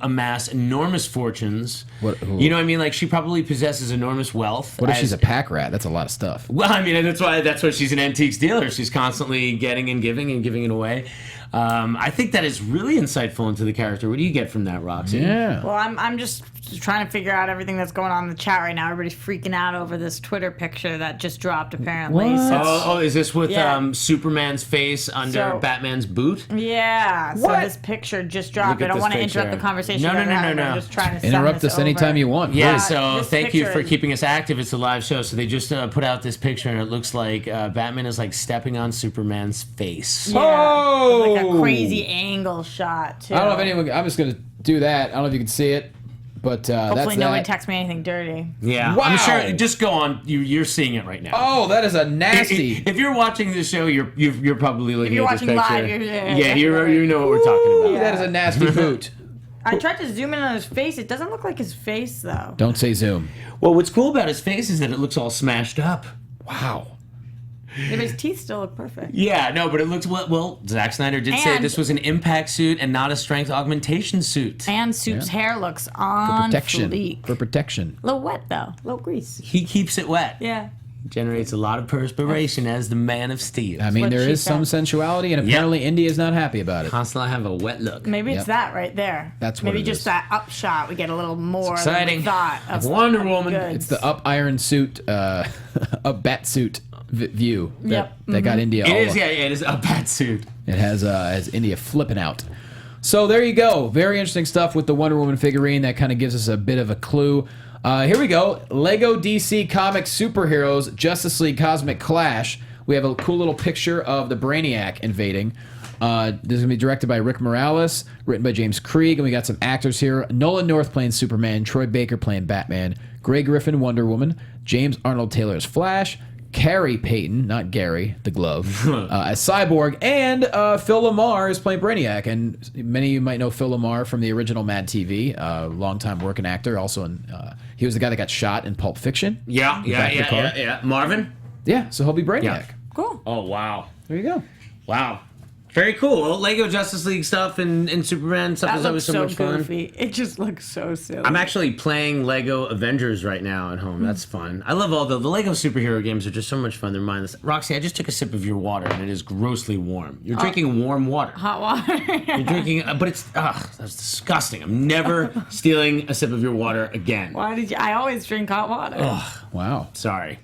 amass enormous fortunes. You know what I mean? She probably possesses enormous wealth. What if she's a pack rat? That's a lot of stuff. Well, I mean, that's why she's an antiques dealer. She's constantly getting and giving it away. I think that is really insightful into the character. What do you get from that, Roxy? Yeah. Well, I'm just trying to figure out everything that's going on in the chat right now. Everybody's freaking out over this Twitter picture that just dropped, apparently. What? So, Is this with Yeah. Superman's face under Batman's boot? yeah. So What? this picture just dropped. Look I at don't this want to picture. interrupt the conversation. No, you guys are having. no. I'm just trying to send Interrupt this us anytime over. you want. Yeah, please. so this thank you picture for is- keeping us active. It's a live show, so they just put out this picture, and it looks like Batman is like stepping on Superman's face. Yeah. Oh! Like a crazy angle shot, too. I don't know if anyone. I'm just gonna do that. I don't know if you can see it, but that's Hopefully nobody that. texts me anything dirty. Yeah, Wow. I'm sure. Just go on. You're seeing it right now. Oh, that is a nasty. If you're watching the show, you're probably looking you're at this watching picture. live, you're- yeah, you know what we're talking about. That is a nasty boot. I tried to zoom in on his face. It doesn't look like his face, though. Don't say zoom. Well, what's cool about his face is that it looks all smashed up. Wow. Yeah, but his teeth still look perfect. Yeah, no, but it looks well. Zack Snyder did say And- this was an impact suit and not a strength augmentation suit. And Soup's hair looks on Protection. fleek. For protection. A little wet, though. A little grease. He keeps it wet. Yeah. Generates a lot of perspiration as the Man of Steel. I mean, what there she is some said. sensuality, and apparently India is not happy about it. Constantly have a wet look. Maybe Yep. it's that right there. That's what Maybe it just is. that upshot. We get a little more than exciting. we thought of Wonder Woman. goods. It's the up iron suit, a bat suit view that, Yep. that got India. It all is, yeah, it is a bat suit. It has India flipping out. So there you go. Very interesting stuff with the Wonder Woman figurine. That kind of gives us a bit of a clue. Here we go. Lego DC Comics Superheroes Justice League Cosmic Clash. We have a cool little picture of the Brainiac invading. This is going to be directed by Rick Morales, written by James Krieg, and we got some actors here. Nolan North playing Superman, Troy Baker playing Batman, Grey Griffin Wonder Woman, James Arnold Taylor as Flash, Carrie Payton, not Gary, the glove, as Cyborg, and Phil LaMarr is playing Brainiac. And many of you might know Phil LaMarr from the original Mad TV, longtime working actor. Also, he was the guy that got shot in Pulp Fiction. Yeah. Marvin? Yeah, so he'll be Brainiac. Yeah. Cool. Oh, wow. There you go. Wow. Very cool. Well, Lego Justice League stuff and Superman stuff That is always looks so so much fun. goofy. It just looks so silly. I'm actually playing Lego Avengers right now at home. That's fun. I love all the Lego superhero games are just so much fun. They're mindless. Roxy, I just took a sip of your water and it is grossly warm. You're drinking warm water. hot water. You're drinking, but it's that's disgusting. I'm never stealing a sip of your water again. Why did you? I always drink hot water. Wow. Sorry.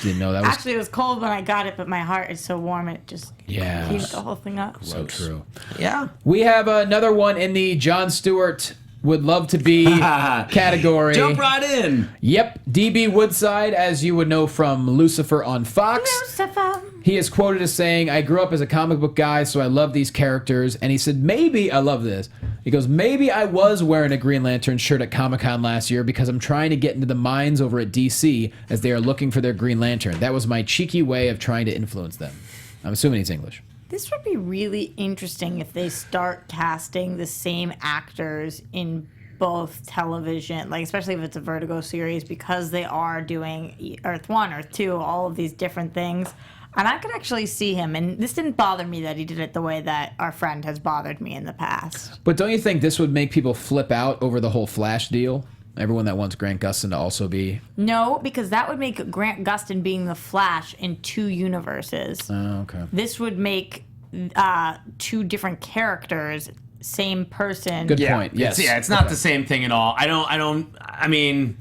Didn't know that was Actually, it was cold when I got it, but my heart is so warm it just Yeah. heated the whole thing up. so true. Yeah. We have another one in the Jon Stewart would love to be category. Jump right in. Yep, DB Woodside, as you would know from Lucifer on Fox. Lucifer. He is quoted as saying, I grew up as a comic book guy, so I love these characters. And he said, maybe, I love this. He goes, maybe I was wearing a Green Lantern shirt at Comic-Con last year because I'm trying to get into the minds over at DC as they are looking for their Green Lantern. That was my cheeky way of trying to influence them. I'm assuming he's English. This would be really interesting if they start casting the same actors in both television, like especially if it's a Vertigo series, because they are doing Earth 1, Earth 2, all of these different things. And I could actually see him, and this didn't bother me that he did it the way that our friend has bothered me in the past. But don't you think this would make people flip out over the whole Flash deal? Everyone that wants Grant Gustin to also be... No, because that would make Grant Gustin being the Flash in two universes. Oh, okay. This would make two different characters, same person. Good point. Yes. It's not the same thing at all. I mean,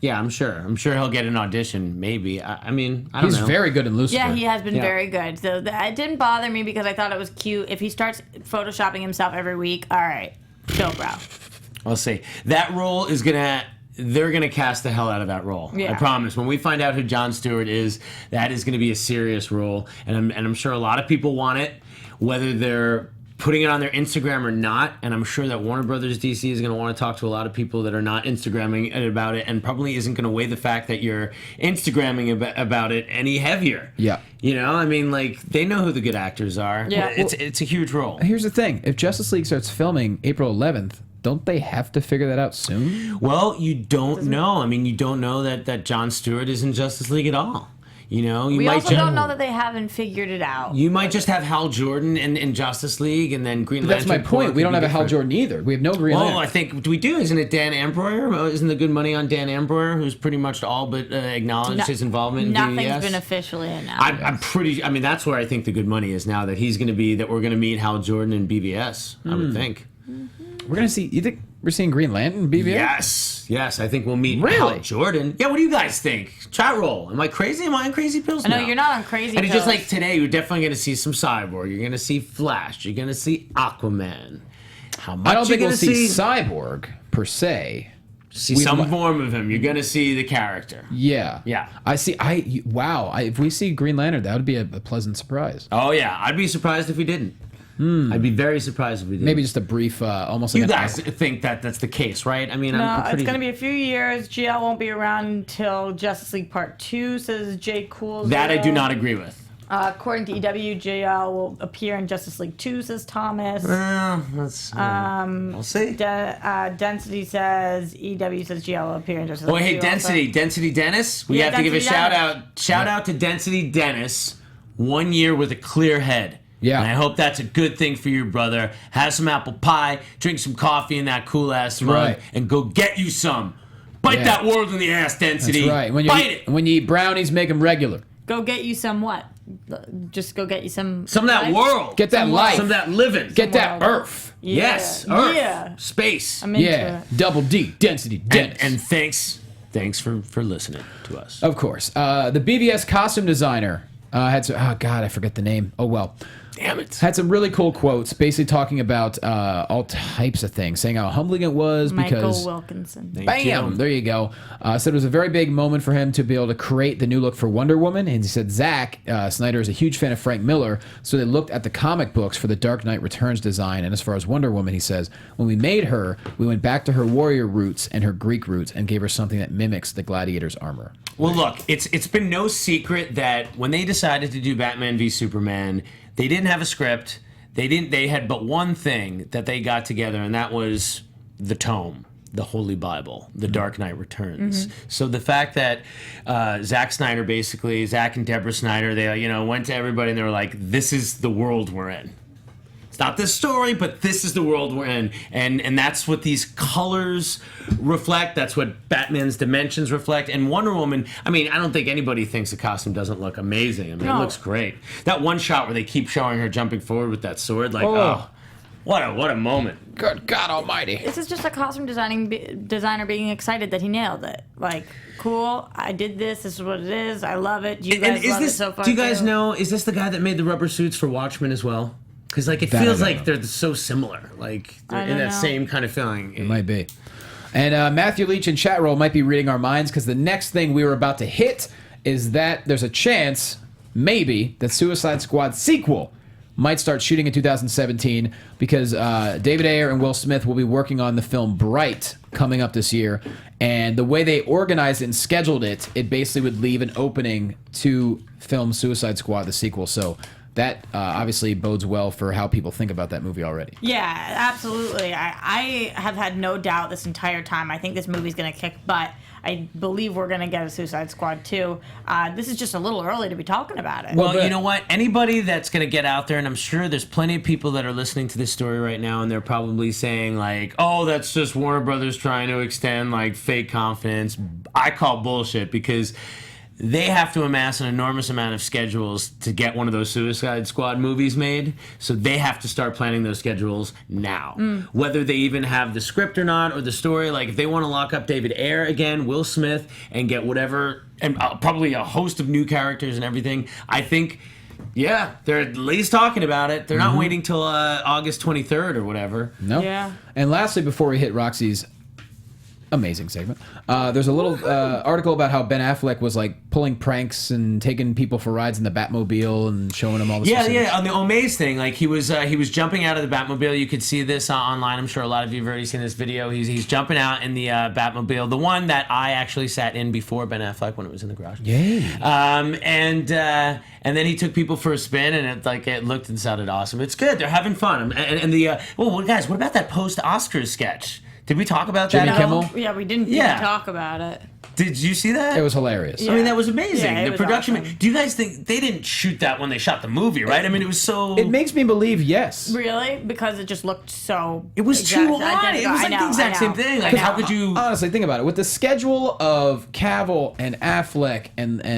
yeah, I'm sure. I'm sure he'll get an audition, maybe. I don't know. He's very good in Lucifer. Yeah, he has been Yeah. very good. So it didn't bother me because I thought it was cute. If he starts photoshopping himself every week, all right, chill, bro. I'll see. That role is they're gonna cast the hell out of that role. Yeah. I promise. When we find out who Jon Stewart is, that is gonna be a serious role, and I'm sure a lot of people want it, whether they're putting it on their Instagram or not. And I'm sure that Warner Brothers DC is gonna want to talk to a lot of people that are not Instagramming about it, and probably isn't gonna weigh the fact that you're Instagramming about it any heavier. Yeah. You know, I mean, like they know who the good actors are. Yeah. It's a huge role. Here's the thing. If Justice League starts filming April 11th, don't they have to figure that out soon? Well, you don't know. I mean, you don't know that Jon Stewart is in Justice League at all. You know, we also don't know that they haven't figured it out. You might just have Hal Jordan in Justice League, and then Green Lantern. That's my point. We don't have a Hal Jordan either. We have no Green Lantern. Oh, I think we do. Isn't it Dan Ambroyer? Isn't the good money on Dan Ambroyer, who's pretty much all but acknowledged his involvement in BvS? Nothing's been officially announced. I'm pretty. I mean, that's where I think the good money is now, that he's going to be, that we're going to meet Hal Jordan in BvS. I would think. We're gonna see. You think we're seeing Green Lantern in BvS? Yes. I think we'll meet Hal Jordan. Yeah. What do you guys think? Chat roll. Am I crazy? Am I on crazy pills? No, you're not on crazy pills. And just like today, you're definitely going to see some Cyborg. You're going to see Flash. You're going to see Aquaman. How much? I don't think we'll see Cyborg per se. See some form of him. You're going to see the character. Yeah. Yeah. I see. If we see Green Lantern, that would be a pleasant surprise. Oh yeah, I'd be surprised if we didn't. I'd be very surprised if we didn't. Maybe just a brief, almost. You guys think that that's the case, right? I mean, no, it's going to be a few years. GL won't be around until Justice League Part 2, says Jay Cool. That I do not agree with. According to EW, JL will appear in Justice League 2, says Thomas. We'll see. Density says, EW says GL will appear in Justice League 2. Oh, hey, Density. Also. Density Dennis? We have to give a shout out. Shout out to Density Dennis. 1 year with a clear head. Yeah. And I hope that's a good thing for you, brother. Have some apple pie, drink some coffee in that cool-ass mug, and go get you some. Bite that world in the ass, Density. That's right. Bite it. When you eat brownies, make them regular. Go get you some what? Just go get you some... Some of that world. Get that life. Some of that living. Get that earth. Yeah. Yes, earth. Yeah. Space. I'm into it. Double D. Density. Dennis. And thanks for listening to us. Of course. The BvS costume designer had some... Oh, God, I forget the name. Oh, well. Damn it. Had some really cool quotes, basically talking about all types of things, saying how humbling it was because... Michael Wilkinson. Bam! There you go. Said it was a very big moment for him to be able to create the new look for Wonder Woman. And he said Zack Snyder is a huge fan of Frank Miller, so they looked at the comic books for the Dark Knight Returns design. And as far as Wonder Woman, he says, when we made her, we went back to her warrior roots and her Greek roots and gave her something that mimics the gladiator's armor. Well, look, it's been no secret that when they decided to do Batman v Superman, they didn't have a script. They had but one thing that they got together, and that was the tome, the Holy Bible, the Dark Knight Returns. So the fact that Zack and Deborah Snyder, they went to everybody and they were like, "This is the world we're in. It's not this story, but this is the world we're in," and that's what these colors reflect. That's what Batman's dimensions reflect. And Wonder Woman, I mean, I don't think anybody thinks the costume doesn't look amazing. I mean, It looks great. That one shot where they keep showing her jumping forward with that sword, like, what a moment. Good God Almighty! This is just a costume designer being excited that he nailed it. Like, cool, I did this. This is what it is. I love it. You guys love it so far. Do you guys know? Is this the guy that made the rubber suits for Watchmen as well? Because it feels like they're so similar, like they're in that same kind of feeling. It might be. And Matthew Leach in chat roll might be reading our minds because the next thing we were about to hit is that there's a chance, maybe, that Suicide Squad sequel might start shooting in 2017 because David Ayer and Will Smith will be working on the film Bright coming up this year. And the way they organized it and scheduled it, it basically would leave an opening to film Suicide Squad, the sequel. So that obviously bodes well for how people think about that movie already. Yeah, absolutely. I have had no doubt this entire time. I think this movie's going to kick butt. I believe we're going to get a Suicide Squad 2. This is just a little early to be talking about it. Well, you know what? Anybody that's going to get out there, and I'm sure there's plenty of people that are listening to this story right now, and they're probably saying, like, oh, that's just Warner Brothers trying to extend, like, fake confidence. I call bullshit because they have to amass an enormous amount of schedules to get one of those Suicide Squad movies made. So they have to start planning those schedules now. Whether they even have the script or not, or the story. Like, if they want to lock up David Ayer again, Will Smith, and get whatever, and probably a host of new characters and everything, I think, yeah, they're at least talking about it. They're not waiting till August 23rd or whatever. No. Yeah. And lastly, before we hit Roxy's amazing segment, there's a little article about how Ben Affleck was like pulling pranks and taking people for rides in the Batmobile and showing them all the specifics. On the Omaze thing, like he was jumping out of the Batmobile. You could see this online. I'm sure a lot of you have already seen this video. He's jumping out in the Batmobile, the one that I actually sat in before Ben Affleck when it was in the garage. Yay! And then he took people for a spin, and it looked and sounded awesome. It's good. They're having fun. And the guys, what about that post-Oscars sketch? Did we talk about Jimmy that? Kimmel? Yeah, we didn't Yeah. talk about it. Did you see that? It was hilarious. I mean, that was amazing. Yeah, it the was production. awesome. Do you guys think they didn't shoot that when they shot the movie, right? I mean, it was so. It makes me believe yes. Really? Because it just looked so. It was too hot. identical. It was like the exact same thing. Like, how could you? Honestly, think about it. With the schedule of Cavill and Affleck and I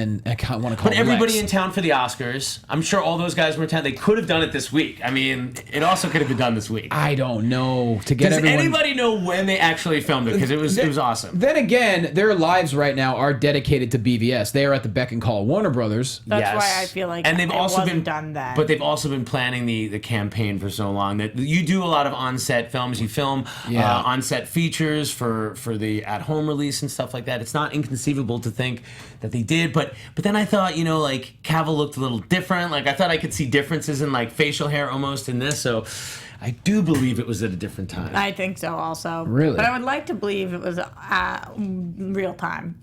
want to call Put everybody Lex. in town for the Oscars. I'm sure all those guys were in town. They could have done it this week. I mean, it also could have been done this week. I don't know to get Does everyone. anybody know when they actually filmed it? Because it was awesome. Then again, their lives right now are dedicated to BvS. They are at the beck and call of Warner Brothers. That's why I feel like and they've it also wasn't been done then. But they've also been planning the campaign for so long that you do a lot of on-set films. You film on-set features for the at-home release and stuff like that. It's not inconceivable to think that they did. But then I thought, like Cavill looked a little different. Like I thought I could see differences in like facial hair almost in this. So I do believe it was at a different time. I think so also. Really? But I would like to believe it was real time.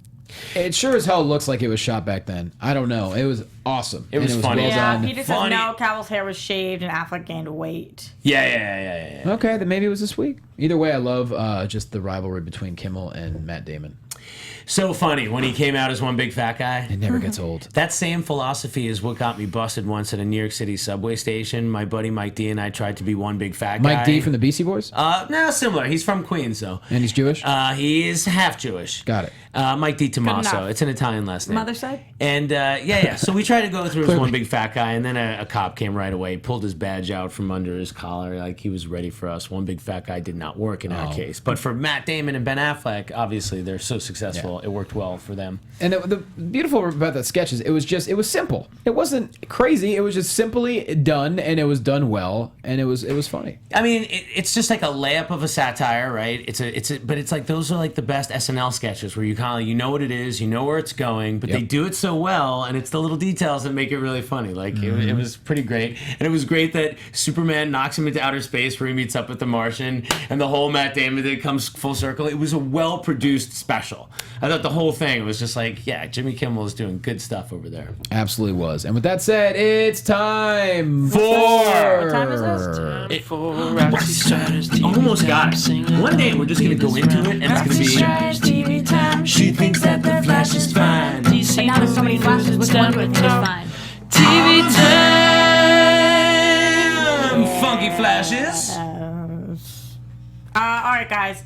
It sure as hell looks like it was shot back then. I don't know. It was awesome. It was and funny. Well Yeah, done. he just Funny. says no, Cavill's hair was shaved and Affleck gained weight. Yeah. Okay, then maybe it was this week. Either way, I love just the rivalry between Kimmel and Matt Damon. So funny when he came out as one big fat guy. It never gets old. That same philosophy is what got me busted once at a New York City subway station. My buddy Mike D and I tried to be one big fat guy. Mike D from the Beastie Boys? No, similar. He's from Queens, though. And he's Jewish? He is half Jewish. Got it. Mike D. Tommaso. enough. It's an Italian last name. Mother's side? And yeah. So we tried to go through as one big fat guy, and then a cop came right away, pulled his badge out from under his collar, like he was ready for us. One big fat guy did not work in our case. But for Matt Damon and Ben Affleck, obviously they're so successful. Yeah. It worked well for them. And the beautiful about the sketches, it was simple. It wasn't crazy. It was just simply done, and it was done well, and it was funny. I mean, it's just like a layup of a satire, right? But it's like those are like the best SNL sketches where you kind of you know what it is, you know where it's going, but they do it so well, and it's the little details that make it really funny. Like it was pretty great, and it was great that Superman knocks him into outer space where he meets up with the Martian, and the whole Matt Damon thing comes full circle. It was a well-produced special. I thought the whole thing was just like, yeah, Jimmy Kimmel is doing good stuff over there. Absolutely was. And with that said, it's time for... What time is this? Almost got it. One day we're just going to go into it, and it's going to be... She thinks that the Flash is fine. And now there's so many flashes, which one do I think is fine? TV time! Funky flashes. All right, guys.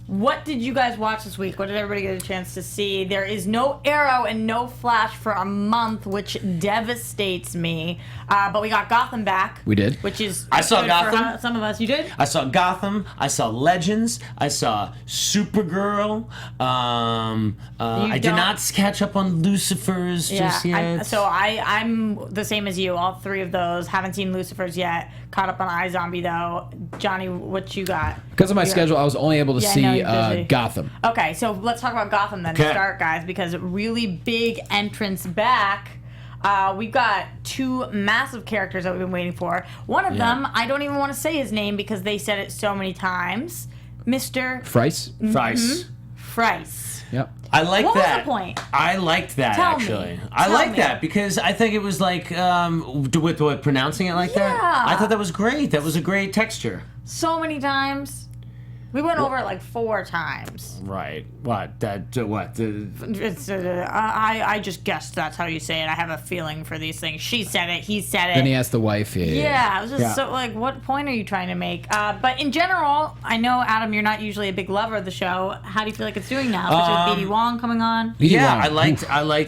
What did you guys watch this week? What did everybody get a chance to see? There is no Arrow and no Flash for a month, which devastates me. But we got Gotham back. We did. Which is I saw good Gotham. for some of us. You did? I saw Gotham. I saw Legends. I saw Supergirl. I did not catch up on Lucifer's just yet. I'm the same as you. All three of those. Haven't seen Lucifer's yet. Caught up on iZombie though. Johnny, what you got? Because of my schedule, I was only able to I know see you're busy. Gotham. Okay, so let's talk about Gotham then to start, guys, because really big entrance back. We've got two massive characters that we've been waiting for. One of them, I don't even want to say his name because they said it so many times. Mr. Frice? Price. Frice. Yep. I like What was that. the point? I liked that Tell me. actually. I Tell like me. that because I think it was like with what pronouncing it like that. Yeah. I thought that was great. That was a great texture. So many times. We went over it like 4 times. Right. What? What? It's, I just guessed that's how you say it. I have a feeling for these things. She said it. He said it. Then he asked the wife. Yeah, I was just so like, what point are you trying to make? But in general, I know, Adam, you're not usually a big lover of the show. How do you feel like it's doing now? Especially with BD Wong coming on. Yeah, I liked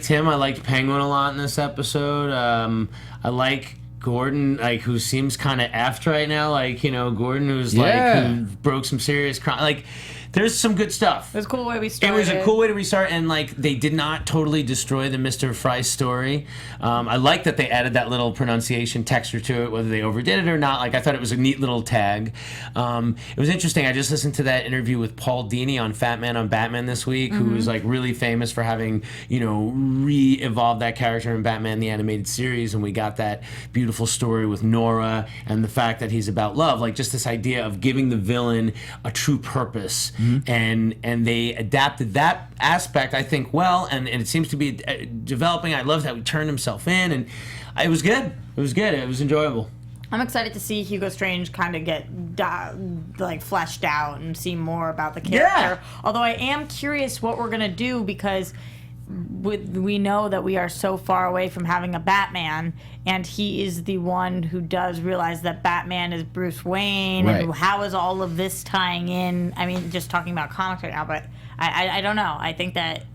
him. I liked Penguin a lot in this episode. I like Gordon, like, who seems kind of effed right now. Like, Gordon, who's who broke some serious crime. Like, there's some good stuff. It was a cool way we started. It was a cool way to restart, and like they did not totally destroy the Mr. Fry's story. I like that they added that little pronunciation texture to it, whether they overdid it or not. Like I thought it was a neat little tag. It was interesting. I just listened to that interview with Paul Dini on Fat Man on Batman this week, who was like really famous for having re-evolved that character in Batman the Animated Series, and we got that beautiful story with Nora and the fact that he's about love, like just this idea of giving the villain a true purpose. And they adapted that aspect, I think, well, and it seems to be developing. I loved how he turned himself in, and it was good. It was good. It was enjoyable. I'm excited to see Hugo Strange kind of get like fleshed out and see more about the character. Although I am curious what we're gonna do, because we know that we are so far away from having a Batman, and he is the one who does realize that Batman is Bruce Wayne. Right. And how is all of this tying in? I mean, just talking about comics right now, but I don't know. I think that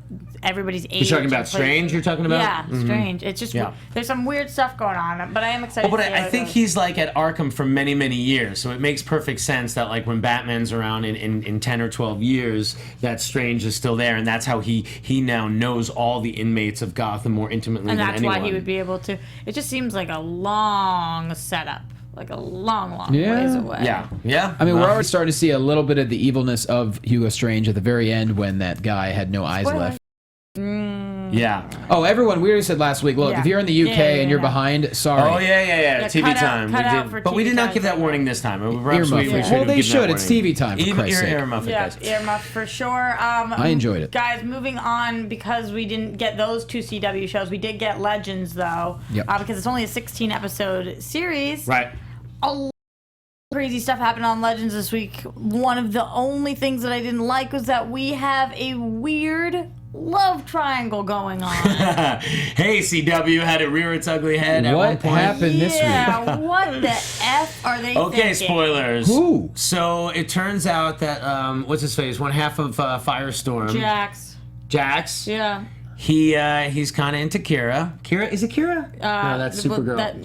everybody's age. You're talking about Strange? You're talking about? Yeah, Strange. It's just there's some weird stuff going on, but I am excited. But to see how I it think goes. he's like at Arkham for many, many years, so it makes perfect sense that like when Batman's around in 10 or 12 years, that Strange is still there, and that's how he now knows all the inmates of Gotham more intimately and than that's anyone. why he would be able to. It just seems like a long setup, like a long Yeah. ways away. Yeah. I mean, we're already starting to see a little bit of the evilness of Hugo Strange at the very end when that guy had no eyes Spoiler. left. Yeah. Oh, everyone, we already said last week, look, Yeah. if you're in the UK and you're behind, sorry. Oh yeah. TV cut out- time. cut out We for did, but we TV did not time. give that warning this time. Perhaps Earmuff. we Well, should they give should. that It's warning. TV time, for Christ's sake. Earmuff it, Yeah, guys. earmuff for sure. I enjoyed it. Guys, moving on, because we didn't get those 2 CW shows. We did get Legends, though, Yep. because it's only a 16-episode series. Right. A lot of crazy stuff happened on Legends this week. One of the only things that I didn't like was that we have a weird love triangle going on. Hey, CW had to rear its ugly head at one What point. happened this week? Yeah, what the F are they Okay, thinking? spoilers. Who? So it turns out that what's his face? One half of Firestorm. Jax. Yeah. He's kind of into Kira. Is it Kira? No, that's Supergirl. That's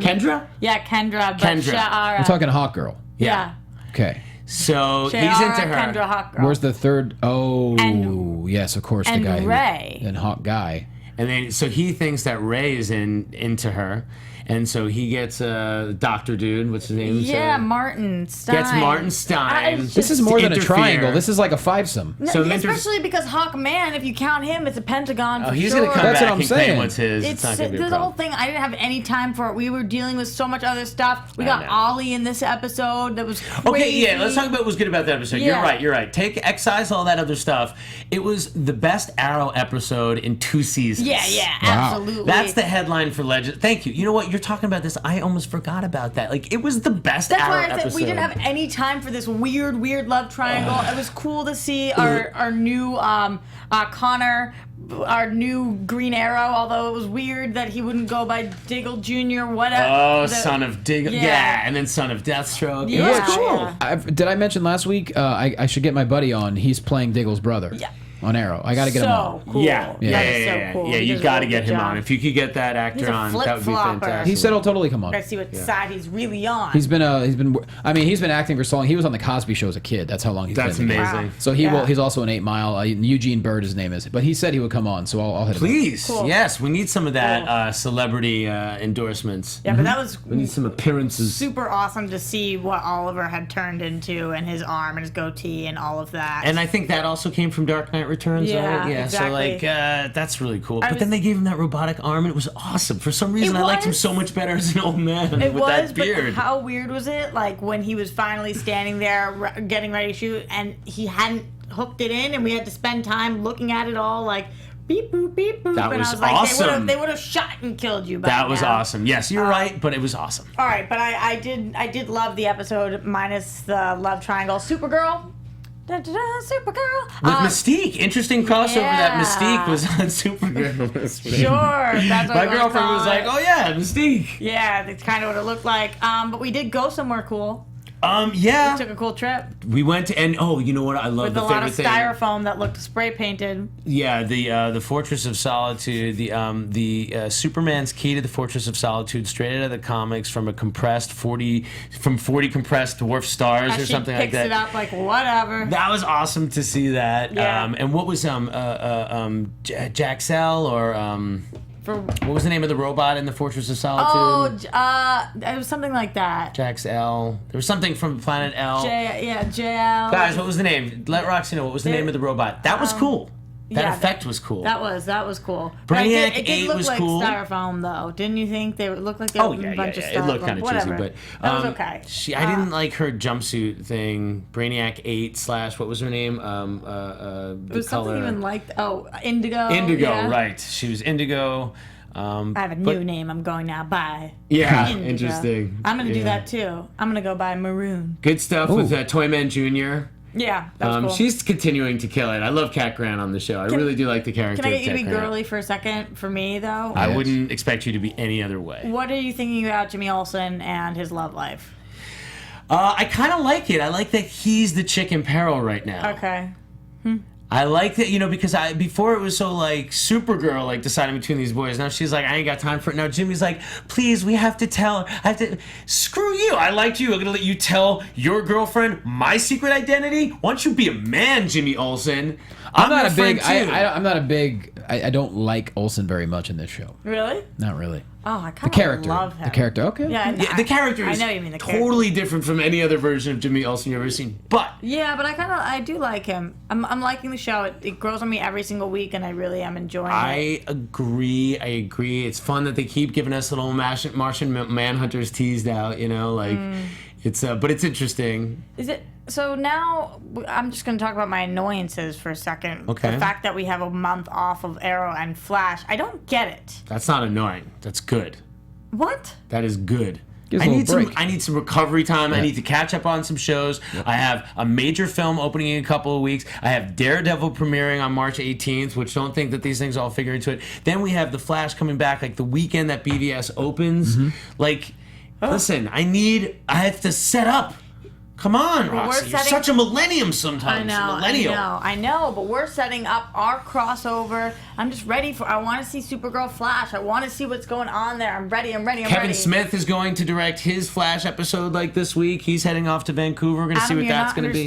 Kendra? Yeah, Kendra. But Kendra. Sha'ara. We're talking Hawk Girl. Yeah. Okay. So he's Sha'ara, into her. Kendra, Hawk Girl. Where's the third? Oh, yes, of course, the and guy Ray. and Hawk Guy. And then so he thinks that Ray is into her. And so he gets a doctor dude. What's his name? Yeah, Martin Stein. Gets Martin Stein. It's This is just- more than a interfere. triangle. This is like a fivesome. So especially because Hawkman, if you count him, it's a pentagon for he's sure. gonna come That's back what I'm and claim saying. what's his. It's not gonna be a the whole problem. thing. I didn't have any time for it. We were dealing with so much other stuff. We got know. Ollie in this episode. That was crazy. Okay, yeah, let's talk about what was good about that episode. Yeah. You're right. Excise all that other stuff. It was the best Arrow episode in 2 seasons. Yeah, absolutely. That's the headline for Legend. Thank you. You know what? You're talking about this. I almost forgot about that. Like, it was the best That's Arrow why I said episode. we didn't have any time for this weird love triangle. It was cool to see our new Connor, our new Green Arrow. Although it was weird that he wouldn't go by Diggle Jr. Whatever. Oh, The- Son of Diggle. Yeah, and then Son of Deathstroke. Yeah. It was cool. Yeah. Did I mention last week? I should get my buddy on. He's playing Diggle's brother. Yeah. On Arrow. I got to get him on. Cool. Yeah, That is so cool. Yeah, He you does a got to really get good him job. on. If you could get that actor He's a on, that would be flip-flopper. fantastic. He said he'll totally come on. Gotta see what side he's really on. He's been acting for so long. He was on the Cosby Show as a kid. That's how long he's That's been. amazing. Wow. So he Yeah. will. He's also an 8 Mile. Eugene Bird, his name is. But he said he would come on. So I'll hit him. Please, Cool. yes, we need some of that Cool. celebrity endorsements. Yeah, but that was We need some appearances. super awesome to see what Oliver had turned into, and his arm and his goatee and all of that. And I think that also came from Dark Knight Returns, Yeah, right? Yeah, exactly. so like that's really cool. But was- then they gave him that robotic arm, and it was awesome. For some reason, I liked him was. so much better as an old man it with was, that beard. but how weird was it? Like when he was finally standing there, getting ready to shoot, and he hadn't hooked it in, and we had to spend time looking at it all, like beep boop beep boop. That and was I was like, awesome. They would have shot and killed you. By That was now. awesome. Yes, you're right, but it was awesome. All right, but I did love the episode minus the love triangle. Supergirl. Da, da, da, Supergirl. With Mystique, interesting crossover that yeah. Mystique was on Supergirl. Sure, that's what My I wanna girlfriend call was like, it. "Oh yeah, Mystique." Yeah, that's kind of what it looked like. But we did go somewhere cool. Yeah, Took a cool trip we went to, and you know what? I love with the a lot favorite of thing. styrofoam that looked spray painted. Yeah, the Fortress of Solitude, the Superman's key to the Fortress of Solitude, straight out of the comics from a compressed 40 compressed dwarf stars or She something like picks that. it up like whatever. That was awesome to see that. Yeah. And what was Jaxel or For what was the name of the robot in the Fortress of Solitude? it was something like that. Jaxel. There was something from Planet L. JL. Guys, what was the name? Let Roxy know. What was the name of the robot? That was cool. That yeah, effect was cool. That was cool. Brainiac it did 8 look was like cool. styrofoam though, didn't you think? They looked like they Oh were yeah, a bunch of styrofoam. It looked kind of cheesy, Whatever. but that was okay. I didn't like her jumpsuit thing. Brainiac 8 / what was her name? The It was color something even like indigo. Indigo, yeah. right? She was Indigo. I have a new name I'm going now by. Yeah, Indigo. interesting. I'm going to do that too. I'm going to go by Maroon. Good stuff with Toyman Jr. Yeah, that's cool. She's continuing to kill it. I love Kat Grant on the show. I really do like the character. Can I of get you to Kat be Grant. girly for a second for me, though? I wouldn't expect you to be any other way. What are you thinking about Jimmy Olsen and his love life? I kind of like it. I like that he's the chick in peril right now. Okay. I like that, because before it was so like Supergirl, like deciding between these boys. Now she's like, I ain't got time for it. Now Jimmy's like, please, we have to tell her. I have to. Screw you. I liked you. I'm gonna let you tell your girlfriend my secret identity. Why don't you be a man, Jimmy Olsen? I'm not a big. I'm not a big. I don't like Olsen very much in this show. Really? Not really. Oh, I The kind character. of love him. The character. Okay. Yeah, The character I is know you mean the character. totally different from any other version of Jimmy Olsen you've ever seen. But Yeah, but I do like him. I'm liking the show. It grows on me every single week, and I really am enjoying it. I agree. It's fun that they keep giving us little Martian Manhunters teased out. It's but it's interesting. Is it so now? I'm just going to talk about my annoyances for a second. Okay. The fact that we have a month off of Arrow and Flash, I don't get it. That's not annoying. That's good. What? That is good. Gives a little break. I need some recovery time. I need to catch up on some shows. I have a major film opening in a couple of weeks. I have Daredevil premiering on March 18th, which don't think that these things all figure into it. Then we have The Flash coming back like the weekend that BvS opens. Listen, I have to set up. Come on, Roxy. You're such a millennium sometimes. I know, but we're setting up our crossover. I'm just ready I want to see Supergirl Flash. I want to see what's going on there. I'm ready. Kevin Smith is going to direct his Flash episode like this week. He's heading off to Vancouver. We're going to see what that's going to be.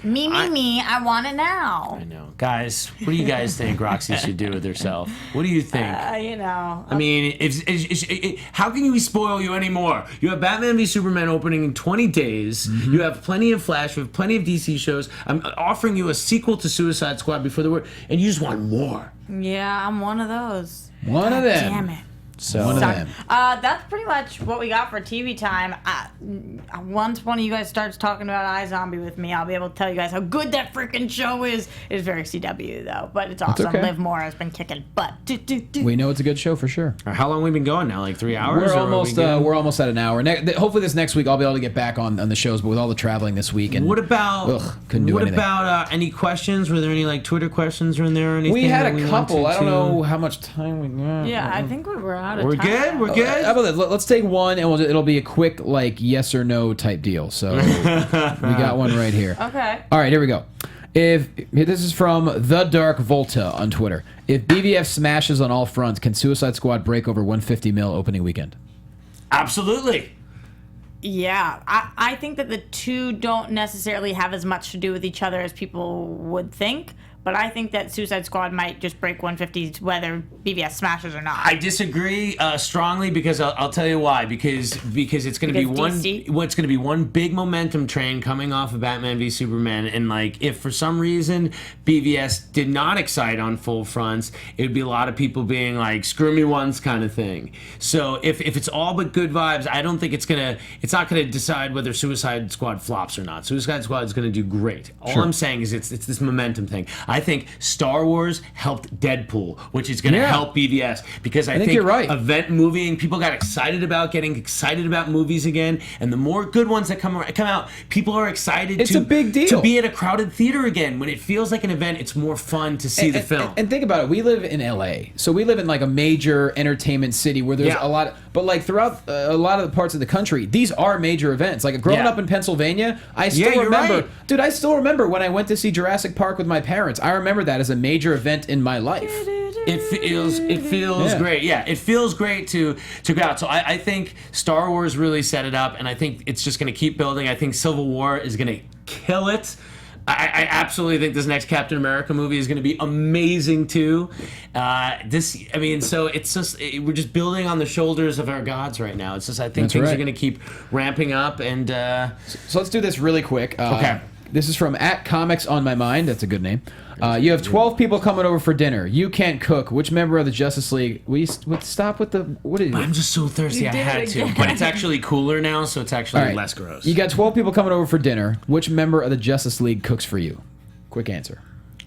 Me, I want it now. I know. Guys, what do you guys think Roxy should do with herself? What do you think? I mean, how can we spoil you anymore? You have Batman v Superman opening in 20 days. Mm-hmm. You have plenty of Flash. You have plenty of DC shows. I'm offering you a sequel to Suicide Squad before the war, and you just want more. Yeah, I'm one of those. One of them. Damn it. So one of them. That's pretty much what we got for TV time. Once one of you guys starts talking about iZombie with me, I'll be able to tell you guys how good that freaking show is. It's very CW though, but it's awesome. Okay. Liv Moore has been kicking butt. We know it's a good show for sure. How long have we been going now? Like 3 hours? We're almost at an hour. Hopefully this next week I'll be able to get back on the shows, but with all the traveling this week and what about any questions? Were there any like Twitter questions in there or anything? We had a couple. I don't know how much time we got. Yeah, I think we were out of We're time. good. We're good. How about this? Let's take one, and it'll be a quick like yes or no type deal. So we got one right here. Okay. All right, here we go. If this is from The Dark Volta on Twitter, if BvS smashes on all fronts, can Suicide Squad break over 150 mil opening weekend? Absolutely. Yeah, I think that the two don't necessarily have as much to do with each other as people would think. But I think that Suicide Squad might just break 150 whether BvS smashes or not. I disagree strongly because I'll tell you why. Because it's going to be it's going to be one big momentum train coming off of Batman v Superman, and like if for some reason BvS did not excite on full fronts, it would be a lot of people being like screw me once kind of thing. So if it's all but good vibes, I don't think it's not gonna decide whether Suicide Squad flops or not. Suicide Squad is going to do great. All I'm saying is it's this momentum thing. I think Star Wars helped Deadpool, which is going to help BvS, because I think you're right. Event moving, people got getting excited about movies again, and the more good ones that come out, people are excited. It's a big deal to be at a crowded theater again. When it feels like an event, it's more fun to see the film. And think about it, we live in LA, so we live in like a major entertainment city where there's a lot, but like throughout a lot of the parts of the country, these are major events. Like growing up in Pennsylvania, I still remember, dude, I still remember when I went to see Jurassic Park with my parents. I remember that as a major event in my life. It feels great. Yeah, it feels great to go out. So I think Star Wars really set it up, and I think it's just going to keep building. I think Civil War is going to kill it. I absolutely think this next Captain America movie is going to be amazing too. So it's just we're just building on the shoulders of our gods right now. It's just I think things are going to keep ramping up, and so let's do this really quick. Okay. This is from @ComicsOnMyMind. That's a good name. You have 12 people coming over for dinner. You can't cook. Which member of the Justice League? Stop with the. What is it? I'm just so thirsty. I had to, but it's actually cooler now, so it's actually less gross. You got 12 people coming over for dinner. Which member of the Justice League cooks for you? Quick answer.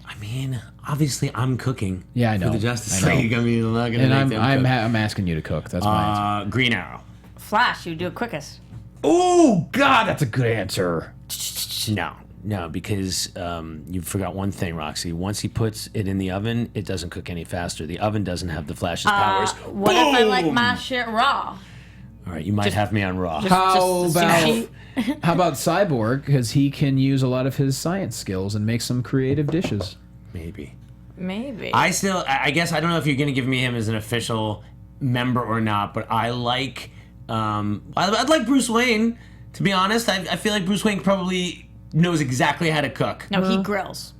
I mean, obviously, I'm cooking. Yeah, I know. For the Justice I know. League. I mean, I'm not gonna And make them cook. I'm asking you to cook. That's my answer. Green Arrow. Flash, you do it quickest. Oh God, that's a good answer. No, because you forgot one thing, Roxy. Once he puts it in the oven, it doesn't cook any faster. The oven doesn't have the Flash's powers. What if I like my shit raw? All right, you might have me on raw. How just about sushi. how about Cyborg? Because he can use a lot of his science skills and make some creative dishes. Maybe. Maybe. I guess I don't know if you're gonna give me him as an official member or not, but I like. I'd like Bruce Wayne. To be honest, I feel like Bruce Wayne probably knows exactly how to cook. No, he grills.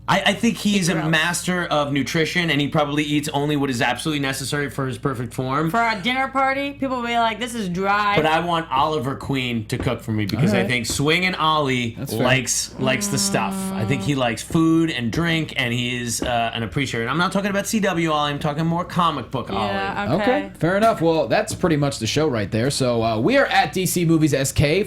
I think he's a grills. master of nutrition, and he probably eats only what is absolutely necessary for his perfect form. For a dinner party, people will be like, this is dry. But I want Oliver Queen to cook for me because I think Swingin' Ollie fair. likes the stuff. I think he likes food and drink, and he is an appreciator. And I'm not talking about CW Ollie. I'm talking more comic book Ollie. Yeah, Okay, fair enough. Well, that's pretty much the show right there. So we are at DC Movies SK,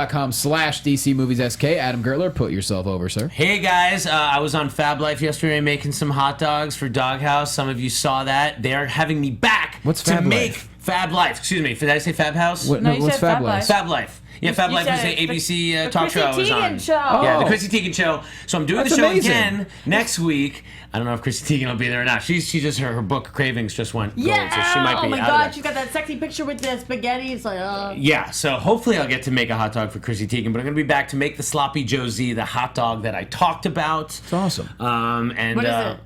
Facebook.com/DC Movies SK. Adam Gertler, put yourself over, sir. Hey guys, I was on Fab Life yesterday making some hot dogs for Doghouse. Some of you saw that. They are having me back What's to Fab make Life? Fab Life. Excuse me, did I say Fab House? No, you what's said Fab Life? Life. Fab Life. Yeah, Fab You Life was said the it. ABC The talk show I was Chrissy on. Teigen show. Yeah, the Oh. Chrissy Teigen show. So I'm doing That's the show amazing. again next week. I don't know if Chrissy Teigen will be there or not. She's just her book Cravings just went gold, Yeah. so she might be Oh my out God, of there. she's got that sexy picture with the spaghetti. It's like, Yeah, so hopefully I'll get to make a hot dog for Chrissy Teigen, but I'm going to be back to make the Sloppy Joe Z, the hot dog that I talked about. It's awesome. And What is it?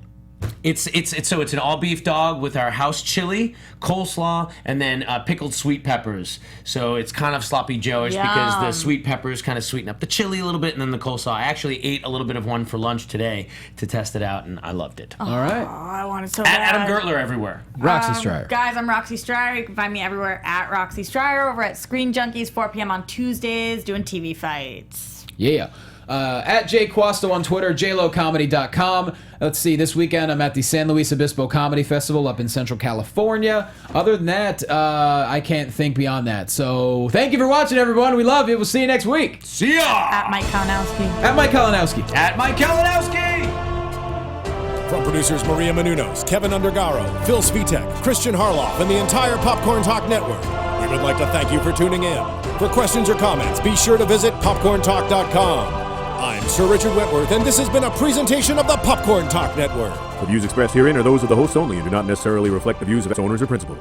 It's an all beef dog with our house chili, coleslaw, and then pickled sweet peppers. So it's kind of sloppy Joe-ish because the Yum. sweet peppers kind of sweeten up the chili a little bit, and then the coleslaw. I actually ate a little bit of one for lunch today to test it out, and I loved it. All right. oh, I want it so At bad. Adam Gertler everywhere. Roxy Striar. Guys, I'm Roxy Striar. You can find me everywhere at Roxy Striar, over at Screen Junkies, 4 p.m. on Tuesdays, doing TV fights. Yeah. At Jay Quasto on Twitter, jlocomedy.com. Let's see, this weekend I'm at the San Luis Obispo Comedy Festival up in Central California. Other than that, I can't think beyond that. So thank you for watching, everyone. We love you. We'll see you next week. See ya! At Mike Kalinowski. At Mike Kalinowski. At Mike Kalinowski! From producers Maria Menounos, Kevin Undergaro, Phil Svitek, Christian Harloff, and the entire Popcorn Talk Network, we would like to thank you for tuning in. For questions or comments, be sure to visit popcorntalk.com. I'm Sir Richard Wentworth, and this has been a presentation of the Popcorn Talk Network. The views expressed herein are those of the hosts only and do not necessarily reflect the views of its owners or principals.